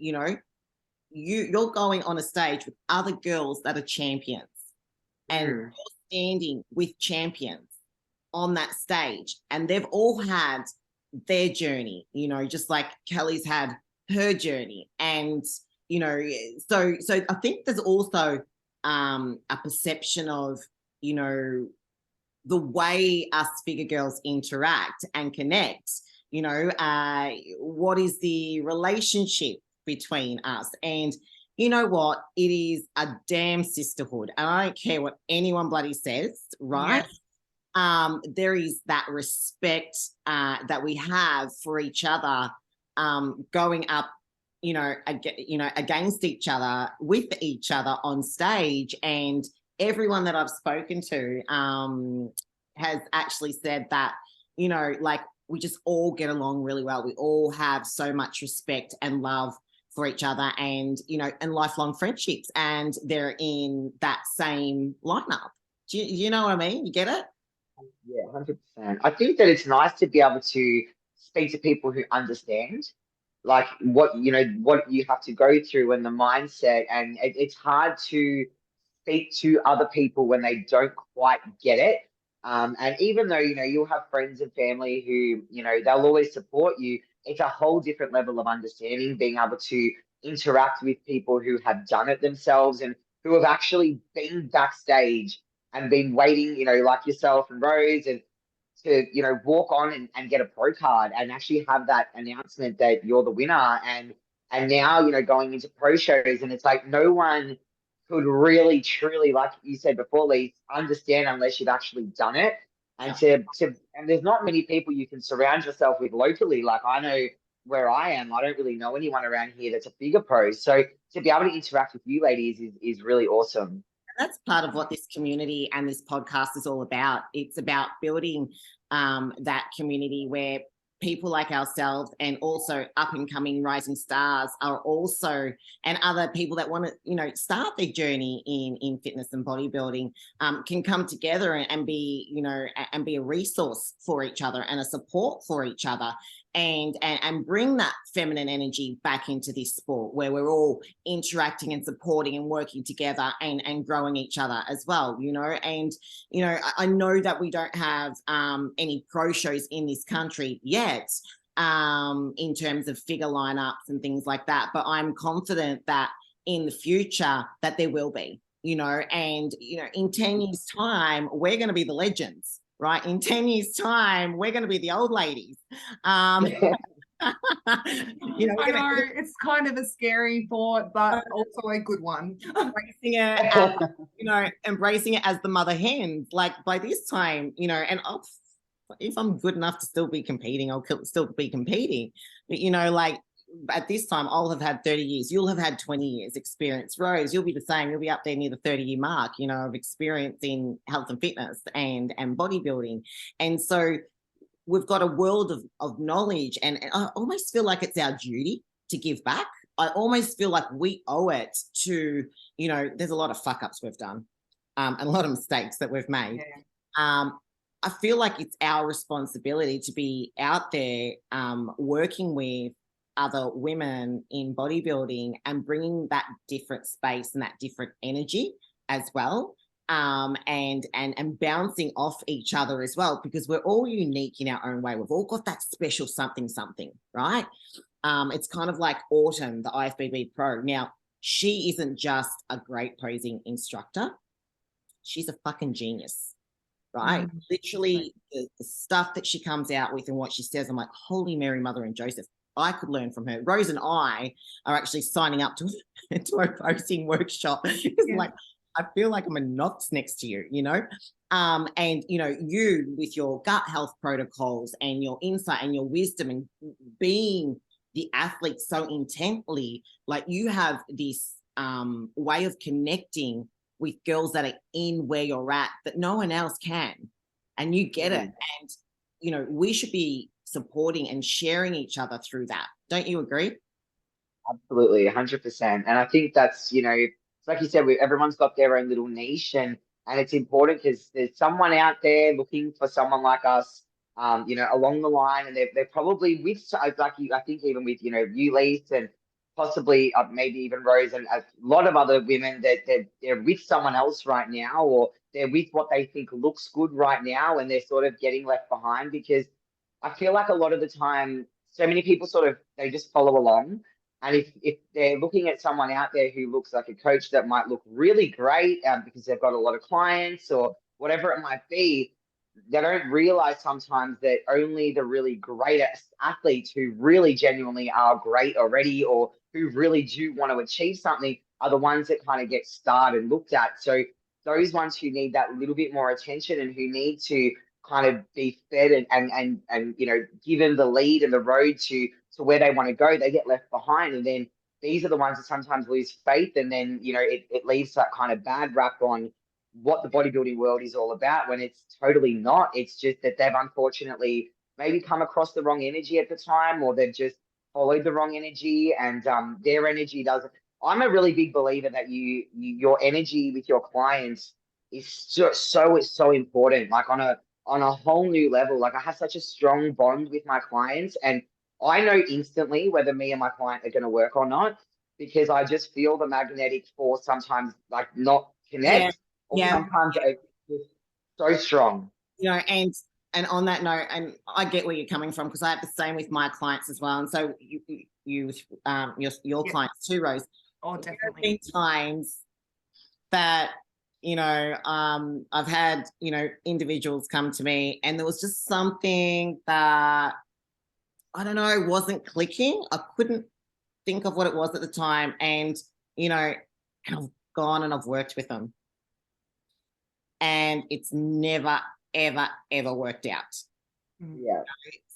S1: You're going on a stage with other girls that are champions, and you're standing with champions on that stage, and they've all had their journey, just like Kelly's had her journey. And so I think there's also a perception of the way us figure girls interact and connect. What is the relationship between us? And you know what? It is a damn sisterhood. And I don't care what anyone bloody says, right? Yes. There is that respect that we have for each other, going up, against each other, with each other on stage. And everyone that I've spoken to has actually said that, like we just all get along really well. We all have so much respect and love for each other, and and lifelong friendships, and they're in that same lineup. Do you know what I mean? You get it?
S2: Yeah, 100%. I think that it's nice to be able to speak to people who understand, like what you have to go through and the mindset, and it's hard to speak to other people when they don't quite get it. And even though you'll have friends and family who they'll always support you, it's a whole different level of understanding, being able to interact with people who have done it themselves and who have actually been backstage and been waiting, like yourself and Rose, and to walk on and get a pro card and actually have that announcement that you're the winner. And now going into pro shows, and it's like no one could really truly, like you said before, Lee, understand unless you've actually done it. And and there's not many people you can surround yourself with locally. Like I know where I am, I don't really know anyone around here that's a figure pro. So to be able to interact with you ladies is really awesome.
S1: That's part of what this community and this podcast is all about. It's about building that community where people like ourselves and also up and coming rising stars are also, and other people that want to start their journey in fitness and bodybuilding, can come together and be and be a resource for each other and a support for each other, and bring that feminine energy back into this sport where we're all interacting and supporting and working together and growing each other as well. And I know that we don't have any pro shows in this country yet, in terms of figure lineups and things like that, but I'm confident that in the future that there will be, and in 10 years time we're going to be the legends, right? In 10 years time we're going to be the old ladies.
S3: I know it's kind of a scary thought, but also a good one.
S1: Embracing it as the mother hen, like by this time, and if I'm good enough to still be competing, I'll still be competing. But like at this time, I'll have had 30 years. You'll have had 20 years experience. Rose, you'll be the same. You'll be up there near the 30-year mark, of experience in health and fitness and bodybuilding. And so we've got a world of knowledge, and I almost feel like it's our duty to give back. I almost feel like we owe it to, you know, there's a lot of fuck ups we've done, and a lot of mistakes that we've made. Yeah. I feel like it's our responsibility to be out there working with other women in bodybuilding and bringing that different space and that different energy as well, and bouncing off each other as well, because we're all unique in our own way. We've all got that special something, right? It's kind of like Autumn, the IFBB pro. Now, she isn't just a great posing instructor. She's a fucking genius, right? Literally, the stuff that she comes out with and what she says, I'm like, holy Mary, Mother and Joseph. I could learn from her. Rose and I are actually signing up to a posing workshop. Like, I feel like I'm a knots next to you, you know? And, you know, you with your gut health protocols and your insight and your wisdom and being the athlete so intently, like you have this way of connecting with girls that are in where you're at that no one else can. And you get it. And, you know, we should be supporting and sharing each other through that. Don't you agree?
S2: Absolutely, 100%. And I think that's, you know, like you said, everyone's got their own little niche, and it's important because there's someone out there looking for someone like us, you know, along the line, and they're probably with, like you, I think even with, you know, you, Lise, and possibly maybe even Rose, and a lot of other women that they're with someone else right now, or they're with what they think looks good right now, and they're sort of getting left behind. Because I feel like a lot of the time, so many people sort of, they just follow along. And if they're looking at someone out there who looks like a coach that might look really great because they've got a lot of clients or whatever it might be, they don't realize sometimes that only the really greatest athletes who really genuinely are great already, or who really do want to achieve something, are the ones that kind of get starred and looked at. So those ones who need that little bit more attention and who need to kind of be fed and you know, given the lead and the road to where they want to go, they get left behind. And then these are the ones that sometimes lose faith, and then, you know, it leaves that kind of bad rap on what the bodybuilding world is all about, when it's totally not. It's just that they've unfortunately maybe come across the wrong energy at the time, or they've just followed the wrong energy, and their energy doesn't. I'm a really big believer that your energy with your clients is so important, like on a whole new level. Like, I have such a strong bond with my clients, and I know instantly whether me and my client are going to work or not, because I just feel the magnetic force sometimes, like, not connect, or sometimes it's just so strong.
S1: You know, and on that note, and I get where you're coming from, because I have the same with my clients as well. And so your clients too, Rose.
S3: Oh, definitely.
S1: There have been times that, you know, I've had, you know, individuals come to me, and there was just something that, I don't know, wasn't clicking. I couldn't think of what it was at the time. And, you know, I've gone and I've worked with them, and it's never, ever, ever worked out.
S2: Yeah.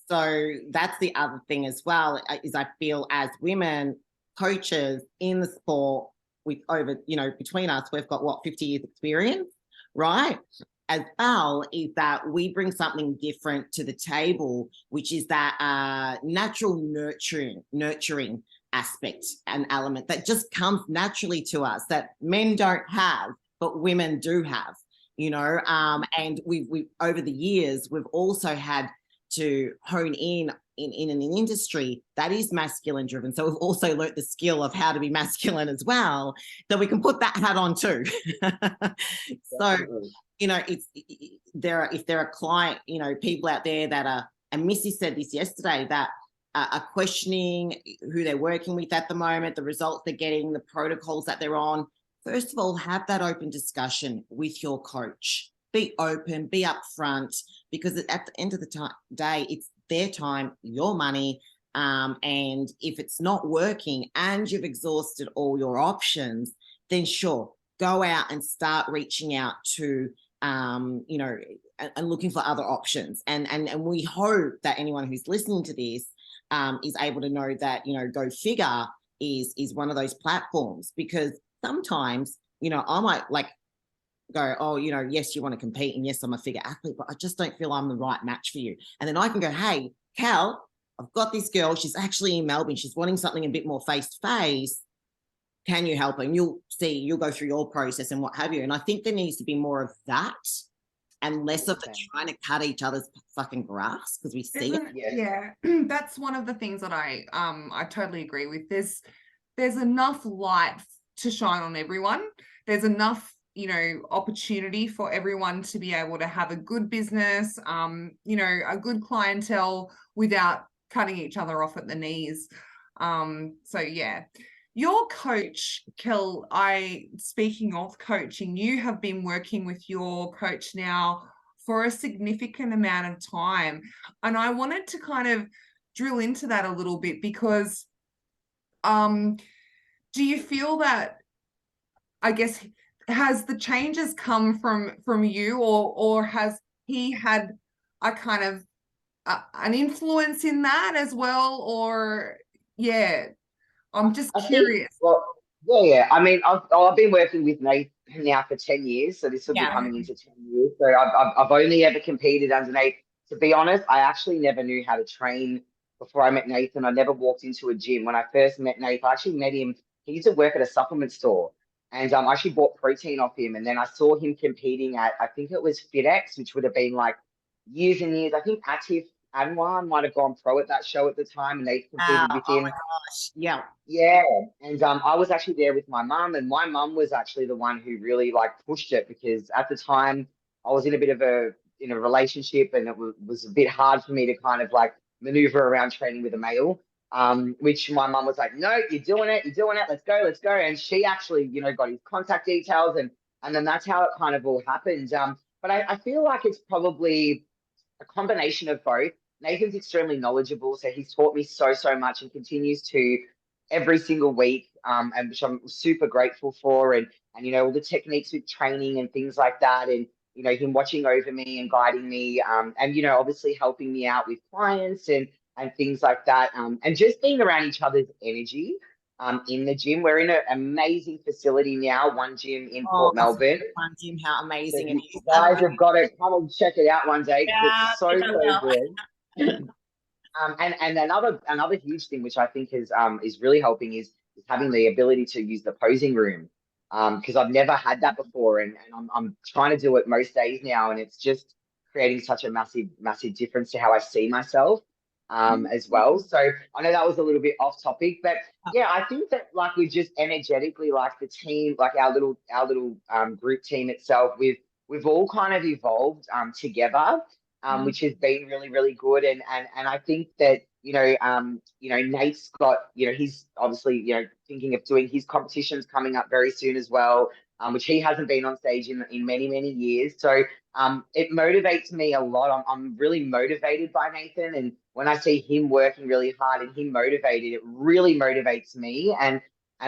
S1: So that's the other thing as well, is I feel as women coaches in the sport, with over, you know, between us, we've got what, 50 years experience, right? As well, is that we bring something different to the table, which is that natural nurturing aspect and element that just comes naturally to us, that men don't have, but women do have, you know. And we over the years, we've also had to hone in an industry that is masculine driven. So we've also learnt the skill of how to be masculine as well, so we can put that hat on too. So, you know, if there are client, you know, people out there that are, and Missy said this yesterday, that are questioning who they're working with at the moment, the results they're getting, the protocols that they're on. First of all, have that open discussion with your coach. Be open, be upfront, because at the end of the day, it's their time, your money. And if it's not working and you've exhausted all your options, then sure, go out and start reaching out to, you know, and looking for other options. And we hope that anyone who's listening to this is able to know that, you know, Go Figure is one of those platforms, because sometimes, you know, I might, like, go, oh, you know, yes, you want to compete, and yes, I'm a figure athlete, but I just don't feel I'm the right match for you. And then I can go, hey, Cal, I've got this girl. She's actually in Melbourne. She's wanting something a bit more face to face. Can you help her? And you'll see, you'll go through your process and what have you. And I think there needs to be more of that and less of the trying to cut each other's fucking grass, because we see it.
S3: Yeah, that's one of the things that I totally agree with. There's enough light to shine on everyone. There's enough, you know, opportunity for everyone to be able to have a good business, you know, a good clientele without cutting each other off at the knees. So yeah. Your coach, Kel, speaking of coaching, you have been working with your coach now for a significant amount of time. And I wanted to kind of drill into that a little bit, because do you feel that, I guess, has the changes come from you, or has he had a kind of an influence in that as well? Or yeah, I'm just curious.
S2: Yeah. I mean, I've been working with Nate now for 10 years, so this will be coming into 10 years. So I've only ever competed under Nate. To be honest, I actually never knew how to train before I met Nathan. I never walked into a gym. When I first met Nate, I actually met him. He used to work at a supplement store, and I actually bought protein off him. And then I saw him competing at, I think it was FitX, which would have been like years and years. I think Atif Anwar might have gone pro at that show at the time, and they competed with
S1: Oh
S2: him.
S1: my gosh. Yeah.
S2: Yeah. And I was actually there with my mum, and my mum was actually the one who really like pushed it, because at the time I was in a bit of a relationship, and it was a bit hard for me to kind of like maneuver around training with a male. Which my mum was like, no, you're doing it, let's go. And she actually, you know, got his contact details, and then that's how it kind of all happened. But I feel like it's probably a combination of both. Nathan's extremely knowledgeable, so he's taught me so much and continues to every single week, and which I'm super grateful for. And you know, all the techniques with training and things like that, and you know, him watching over me and guiding me, and you know, obviously helping me out with clients and things like that, and just being around each other's energy. In the gym, we're in an amazing facility now, one gym in Port Melbourne.
S1: One gym, how amazing it
S2: You
S1: is.
S2: guys have got to come and check it out one day, because
S1: Yeah,
S2: it's so good. And another huge thing which I think is really helping is having the ability to use the posing room, because I've never had that before, and I'm trying to do it most days now, and it's just creating such a massive difference to how I see myself, as well. So I know that was a little bit off topic, but yeah, I think that like we just energetically, like the team, like our little group team itself, we've all kind of evolved together, which has been really good. And I think that, Nate's got, he's obviously, thinking of doing his competitions coming up very soon as well, which he hasn't been on stage in many years. So it motivates me a lot. I'm really motivated by Nathan. And when I see him working really hard and him motivated, it really motivates me. And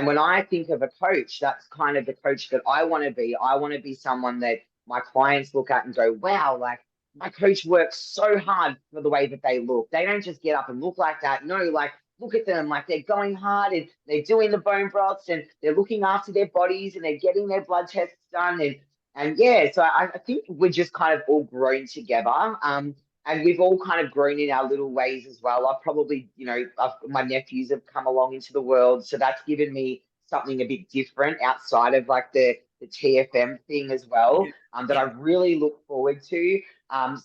S2: when I think of a coach, that's kind of the coach that I want to be. I want to be someone that my clients look at and go, wow, like my coach works so hard for the way that they look. They don't just get up and look like that. No, like look at them, like they're going hard and they're doing the bone broths and they're looking after their bodies and they're getting their blood tests done. And yeah, so I think we're just kind of all grown together. And we've all kind of grown in our little ways as well. I've probably, my nephews have come along into the world. So that's given me something a bit different outside of like the TFM thing as well, that I really look forward to.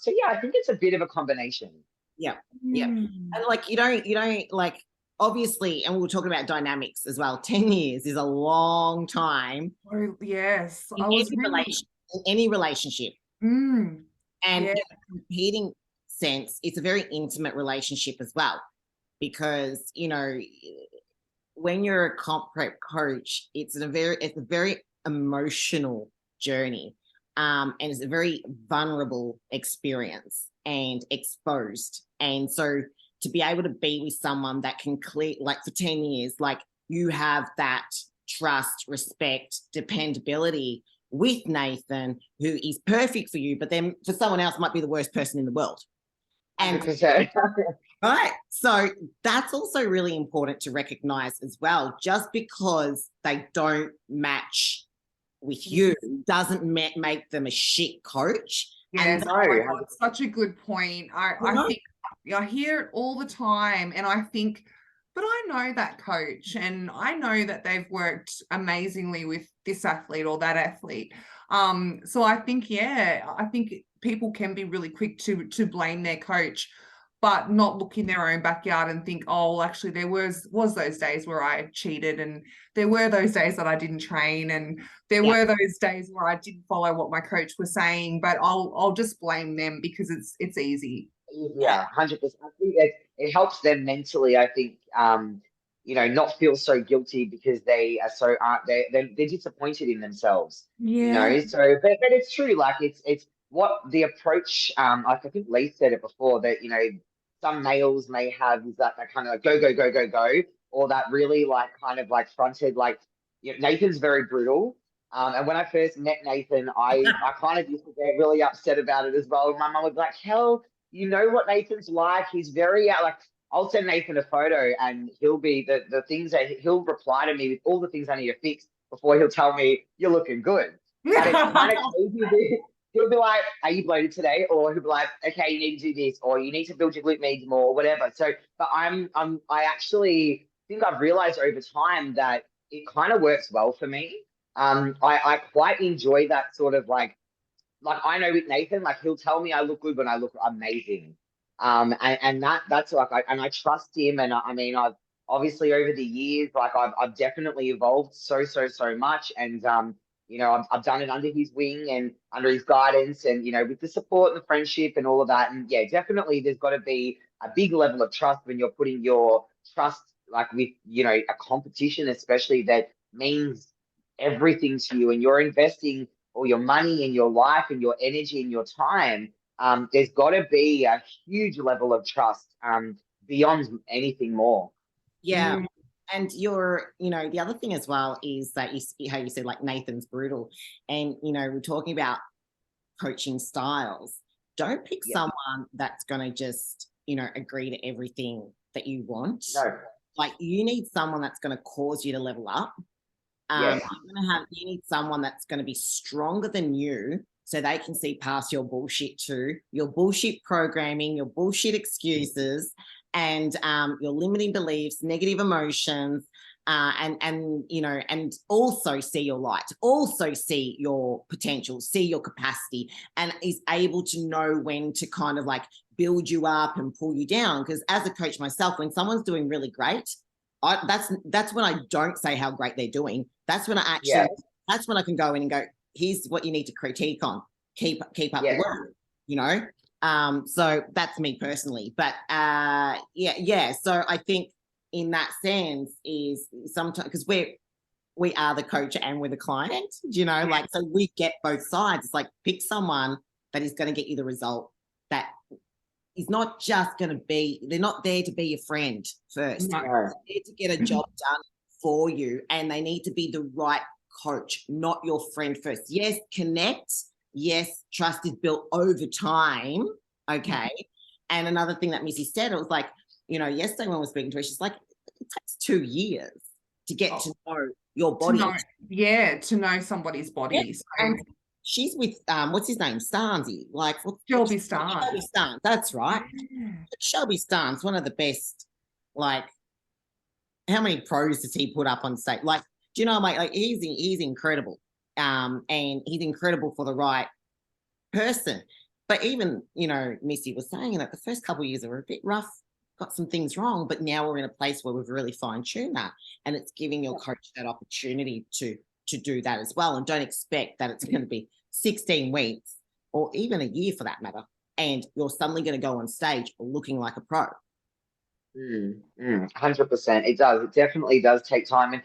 S2: So yeah, I think it's a bit of a combination.
S1: Yeah. And like, you don't like, obviously, and we were talking about dynamics as well. 10 years is a long time.
S3: Oh, yes.
S1: In any relationship. And in a competing sense, it's a very intimate relationship as well. Because, when you're a comp prep coach, it's a very emotional journey. And it's a very vulnerable experience and exposed. And so to be able to be with someone that can like for 10 years, like you have that trust, respect, dependability with Nathan, who is perfect for you, but then for someone else might be the worst person in the world. And
S2: 100%.
S1: right. So that's also really important to recognize as well. Just because they don't match with you doesn't make them a shit coach.
S3: Yes,
S1: And
S2: No,
S3: oh my God, such a good point. I think I hear it all the time, and I think, but I know that coach, and I know that they've worked amazingly with this athlete or that athlete. So I think, yeah, I think people can be really quick to blame their coach, but not look in their own backyard and think, oh, well, actually, there was those days where I cheated, and there were those days that I didn't train, and there were those days where I didn't follow what my coach was saying, but I'll just blame them because it's easy.
S2: yeah, 100%. I think it helps them mentally. I think, not feel so guilty because they are so they're disappointed in themselves.
S3: Yeah.
S2: So but it's true. Like it's what the approach. Like I think Lee said it before that some males may have is that kind of like go go go go go, or that really like kind of like fronted like Nathan's very brutal. And when I first met Nathan, I kind of used to get really upset about it as well. My mum was like, "Hell, you know what Nathan's like? He's very like." I'll send Nathan a photo, and he'll be the things that he'll reply to me with all the things I need to fix before he'll tell me you're looking good. But it's kind of crazy. He'll be like, "Are you bloated today?" Or he'll be like, "Okay, you need to do this, or you need to build your glute med more, or whatever." So, but I actually think I've realized over time that it kind of works well for me. I quite enjoy that sort of like I know with Nathan, like he'll tell me I look good when I look amazing. And that's like I trust him, and I mean I've obviously over the years like I've definitely evolved so much, and I've done it under his wing and under his guidance, and with the support and the friendship and all of that, and yeah, definitely there's got to be a big level of trust when you're putting your trust like with a competition, especially that means everything to you, and you're investing all your money and your life and your energy and your time. There's got to be a huge level of trust beyond anything more.
S1: Yeah. And the other thing as well is that how you said like Nathan's brutal, and we're talking about coaching styles. Don't pick someone that's going to just agree to everything that you want.
S2: No.
S1: Like you need someone that's going to cause you to level up.
S2: Yes.
S1: You need someone that's going to be stronger than you, so they can see past your bullshit too, your bullshit programming, your bullshit excuses, and your limiting beliefs, negative emotions, and also see your light, also see your potential, see your capacity, and is able to know when to kind of like build you up and pull you down. Because as a coach myself, when someone's doing really great, that's when I don't say how great they're doing. That's when that's when I can go in and go, here's what you need to critique on. Keep up the work, so that's me personally. But so I think in that sense is sometimes because we are the coach and we're the client, like, so we get both sides. It's like pick someone that is going to get you the result that is not just going to be, they're not there to be your friend first.
S2: No.
S1: They're there to get a job done for you, and they need to be the right coach, not your friend first. Yes, connect. Yes, trust is built over time. Okay. And another thing that Missy said, it was like, yesterday when we were speaking to her, she's like, it takes 2 years to get to know your body.
S3: To know somebody's body.
S1: Yeah. So, and she's with what's his name, Starnsy, like
S3: Shelby Starnes.
S1: Shelby Starnes, that's right. Shelby Starnes, one of the best. Like, how many pros does he put up on stage? Like, do you know, mate? Like, he's incredible, and he's incredible for the right person. But even Missy was saying that the first couple of years were a bit rough, got some things wrong, but now we're in a place where we've really fine-tuned that, and it's giving your coach that opportunity to do that as well. And don't expect that it's going to be 16 weeks or even a year for that matter, and you're suddenly going to go on stage looking like a pro.
S2: 100%. It does. It definitely does take time. And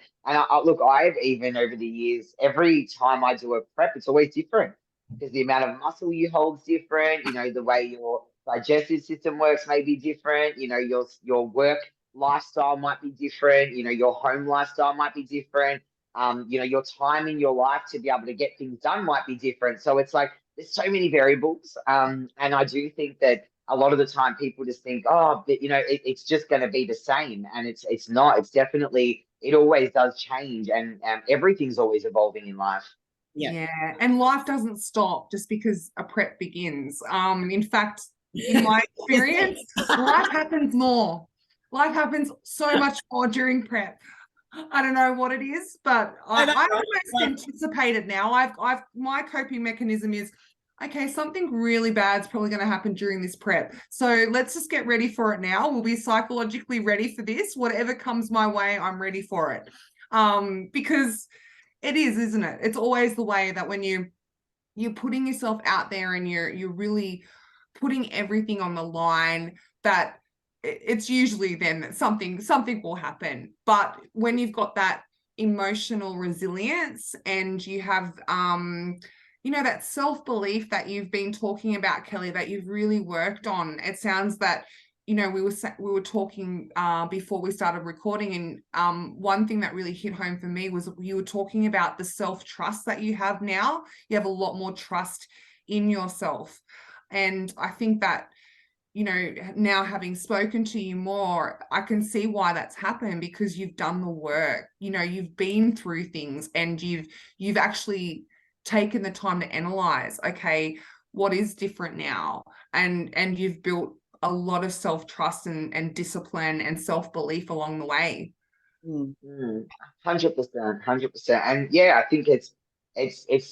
S2: look, I've even over the years, every time I do a prep, it's always different because the amount of muscle you hold is different. The way your digestive system works may be different. Your work lifestyle might be different. Your home lifestyle might be different. Your time in your life to be able to get things done might be different. So it's like there's so many variables. And I do think that a lot of the time people just think, oh, but it's just going to be the same, and it's not. It's definitely, it always does change, and everything's always evolving in life.
S3: Yeah, and life doesn't stop just because a prep begins. In fact, in my experience, life happens more. Life happens so much more during prep. I don't know what it is, but I almost anticipate it now. My coping mechanism is, okay, something really bad is probably going to happen during this prep. So let's just get ready for it now. We'll be psychologically ready for this. Whatever comes my way, I'm ready for it. Because it is, isn't it? It's always the way that when you're putting yourself out there and you're really putting everything on the line, that it's usually then that something will happen. But when you've got that emotional resilience and you have that self-belief that you've been talking about, Kelly, that you've really worked on, it sounds that we were talking before we started recording, and one thing that really hit home for me was you were talking about the self-trust that you have now. You have a lot more trust in yourself. And I think that, now having spoken to you more, I can see why that's happened, because you've done the work. You've been through things, and you've actually taken the time to analyze, okay, what is different now? And you've built a lot of self-trust and discipline and self-belief along the way.
S2: 100%, 100%. And yeah, I think it's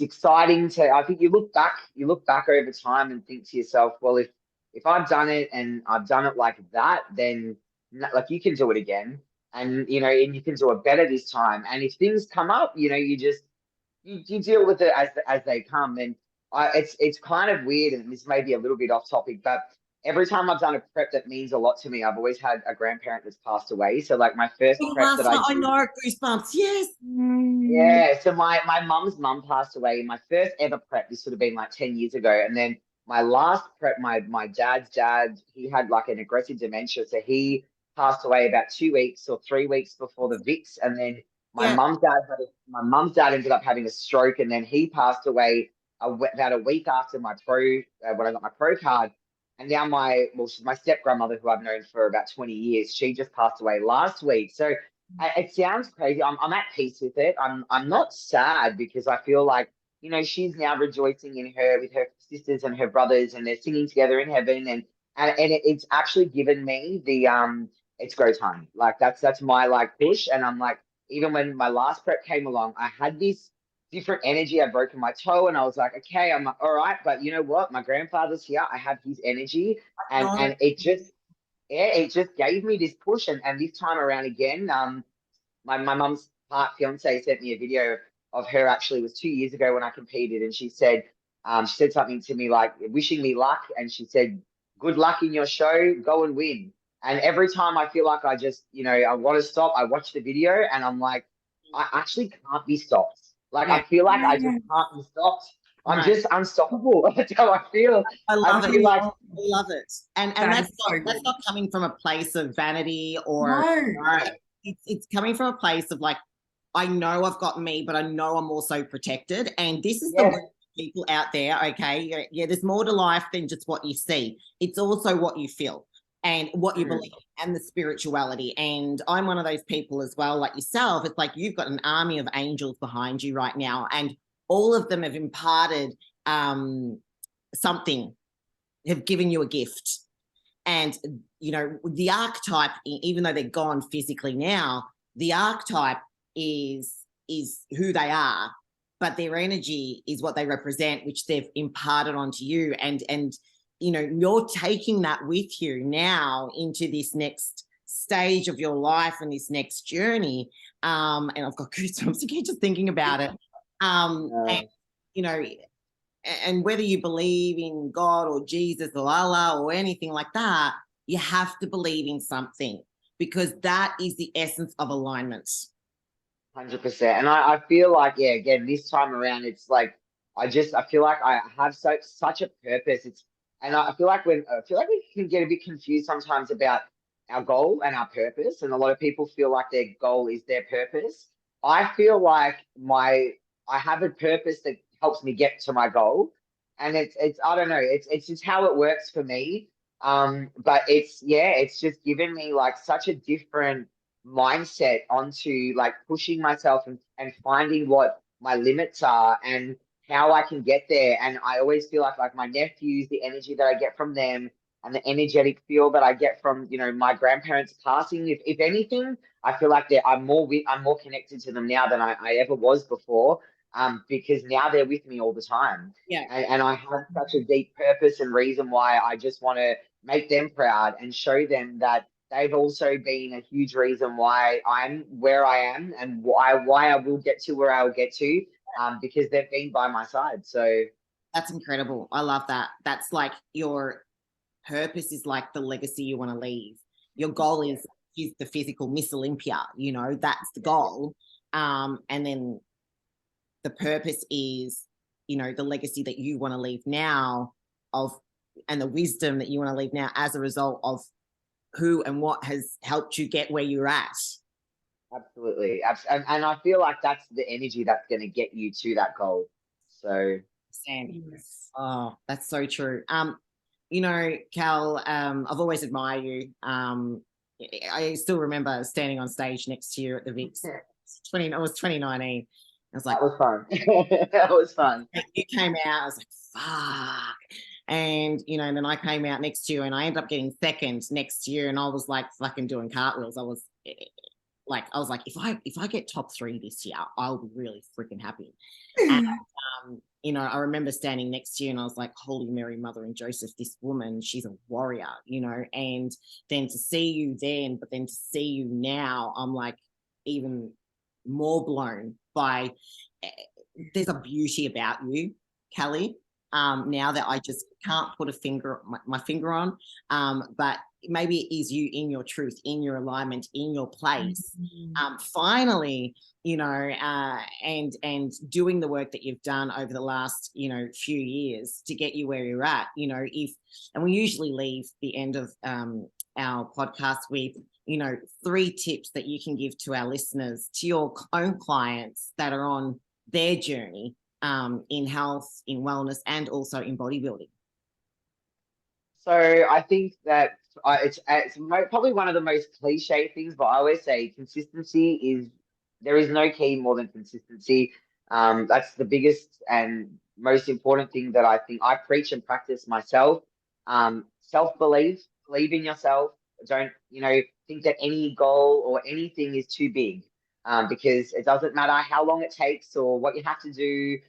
S2: exciting I think you look back over time and think to yourself, well, if I've done it and I've done it like that, then like you can do it again, and and you can do it better this time. And if things come up, you just you deal with it as they come. And it's kind of weird, and this may be a little bit off topic, but every time I've done a prep that means a lot to me, I've always had a grandparent that's passed away. So like my first prep that I
S1: know, goosebumps. Yes.
S2: Yeah. So my mum's mum passed away. My first ever prep, this would have been like 10 years ago. And then my last prep, my dad's dad, he had like an aggressive dementia. So he passed away about 2 weeks or 3 weeks before the VIX. And then my mum's dad ended up having a stroke, and then he passed away about a week after my when I got my pro card. And now she's my step grandmother, who I've known for about 20 years. She just passed away last week. So it sounds crazy. I'm at peace with it. I'm not sad, because I feel like, she's now rejoicing with her sisters and her brothers, and they're singing together in heaven. And it's actually given me the it's go time. Like that's my like push. And I'm like, even when my last prep came along, I had this different energy. I'd broken my toe, and I was like, okay, I'm like, all right, but you know what? My grandfather's here. I have his energy, and it just gave me this push. And this time around again, my mum's fiance sent me a video of her. Actually, it was 2 years ago when I competed, and she said something to me like wishing me luck, and she said, "Good luck in your show. Go and win." And every time I feel like I just, I want to stop, I watch the video, and I'm like, I actually can't be stopped. Like I feel like I just can't be stopped. I'm just unstoppable. That's how I feel.
S1: I love
S2: feel
S1: it.
S2: like
S1: I love it. And that's not coming from a place of vanity or it's coming from a place of like, I know I've got me, but I know I'm also protected. And this is the people out there, okay? Yeah, there's more to life than just what you see. It's also what you feel and what you believe and the spirituality. And I'm one of those people as well, like yourself. It's like you've got an army of angels behind you right now, and all of them have imparted something, have given you a gift. And, the archetype, even though they're gone physically now, the archetype is who they are, but their energy is what they represent, which they've imparted onto you. And you're taking that with you now into this next stage of your life and this next journey. And I've got goosebumps again just thinking about it. And whether you believe in God or Jesus or Allah or anything like that, you have to believe in something, because that is the essence of alignment.
S2: 100%. And I feel like, again, this time around, it's like, I feel like I have such a purpose. And I feel like we can get a bit confused sometimes about our goal and our purpose. And a lot of people feel like their goal is their purpose. I feel like I have a purpose that helps me get to my goal. And it's I don't know, it's just how it works for me. But it's just given me like such a different mindset onto like pushing myself and finding what my limits are and how I can get there. And I always feel like my nephews, the energy that I get from them and the energetic feel that I get from, you know, my grandparents passing, if anything, I feel like I'm more connected to them now than I ever was before. Because now they're with me all the time.
S1: Yeah.
S2: And I have such a deep purpose and reason why I just want to make them proud and show them that they've also been a huge reason why I'm where I am and why I will get to where I will get to, because they've been by my side. So
S1: that's incredible. I love that. That's like your purpose is like the legacy you want to leave. Your goal is the physical Miss Olympia, you know, that's the goal. And then the purpose is, you know, the legacy that you want to leave now and the wisdom that you want to leave now as a result of who and what has helped you get where you're at.
S2: Absolutely. And I feel like that's the energy that's going to get you to that goal. So,
S3: Yes.
S1: oh, that's so true. You know, Cal, I've always admired you. I still remember standing on stage next to you at the VIX. It was 2019. I was like,
S2: that was fun. That was fun.
S1: You came out, I was like, fuck. And, you know, and then I came out next year and I ended up getting second next year. And I was like fucking doing cartwheels. I was like, if I get top 3 this year, I'll be really freaking happy. And, you know, I remember standing next to you and I was like, Holy Mary, Mother and Joseph, this woman, she's a warrior, you know, and then to see you then, but then to see you now, I'm like even more blown by, there's a beauty about you, Kelly, now that I just can't put my finger on, but maybe it is you in your truth, in your alignment, in your place. Finally, you know, and doing the work that you've done over the last, you know, few years to get you where you're at, you know, and we usually leave the end of our podcast with, you know, 3 tips that you can give to our listeners, to your own clients that are on their journey in health, in wellness, and also in bodybuilding.
S2: So I think that it's probably one of the most cliche things, but I always say there is no key more than consistency. That's the biggest and most important thing that I think I preach and practice myself. Self-belief, believe in yourself. Don't, you know, think that any goal or anything is too big, because it doesn't matter how long it takes or what you have to do.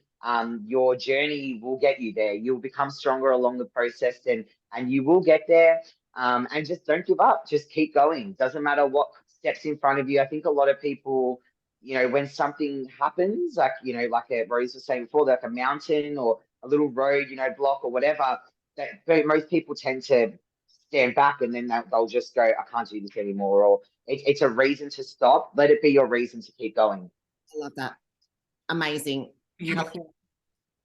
S2: Your journey will get you there. You'll become stronger along the process, and you will get there. And just don't give up. Just keep going. Doesn't matter what steps in front of you. I think a lot of people, you know, when something happens, like, you know, like Rose was saying before, like a mountain or a little road, you know, block or whatever, but most people tend to stand back and then they'll just go, I can't do this anymore. Or it's a reason to stop. Let it be your reason to keep going.
S1: I love that. Amazing.
S3: Beautiful.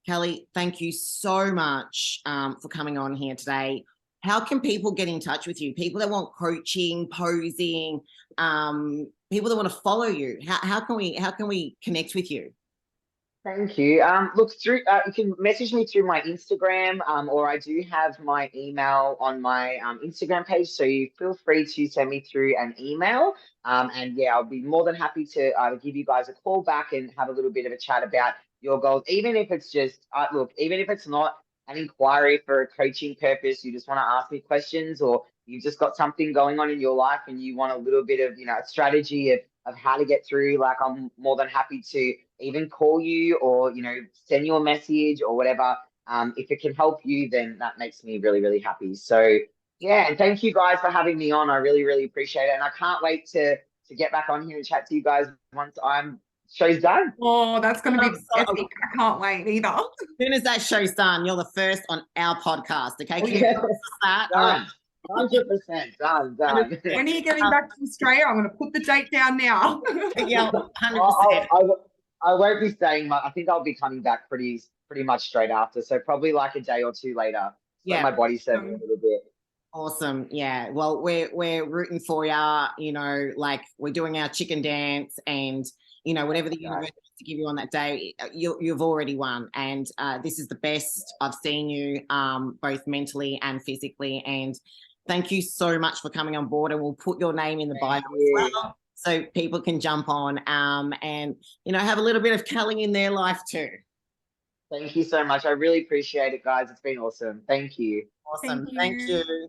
S1: Kelly, thank you so much for coming on here today. How can people get in touch with you? People that want coaching, posing, people that want to follow you. How can we connect with you?
S2: Thank you. Look, you can message me through my Instagram, or I do have my email on my Instagram page. So you feel free to send me through an email. And yeah, I'll be more than happy to give you guys a call back and have a little bit of a chat about your goals. Even if it's just, even if it's not an inquiry for a coaching purpose, you just want to ask me questions, or you've just got something going on in your life and you want a little bit of, you know, a strategy of how to get through, like, I'm more than happy to even call you or, you know, send you a message or whatever. If it can help you, then that makes me really, really happy. So yeah, and thank you guys for having me on. I really, really appreciate it. And I can't wait to get back on here and chat to you guys once show's done.
S3: Oh, that's going to be epic. I can't wait either.
S1: As soon as that show's done, you're the first on our podcast. Okay, can
S2: Yeah.
S1: you that?
S2: Done. 100% done.
S3: When are you getting back to Australia? I'm going to put the date down now.
S1: Yeah, 100%.
S2: I won't be staying much. I think I'll be coming back pretty much straight after. So probably like a day or 2 later.
S1: Yeah,
S2: my body settled a little bit.
S1: Awesome. Yeah. Well, we're rooting for you. You know, like we're doing our chicken dance, and you know, whatever the universe wants to give you on that day, you've already won. And this is the best I've seen you, both mentally and physically. And thank you so much for coming on board. And we'll put your name in the bio as well, so people can jump on and, you know, have a little bit of Kelly in their life too.
S2: Thank you so much. I really appreciate it, guys. It's been awesome. Thank you.
S1: Awesome.
S3: Thank
S1: Thank
S3: you.
S1: you.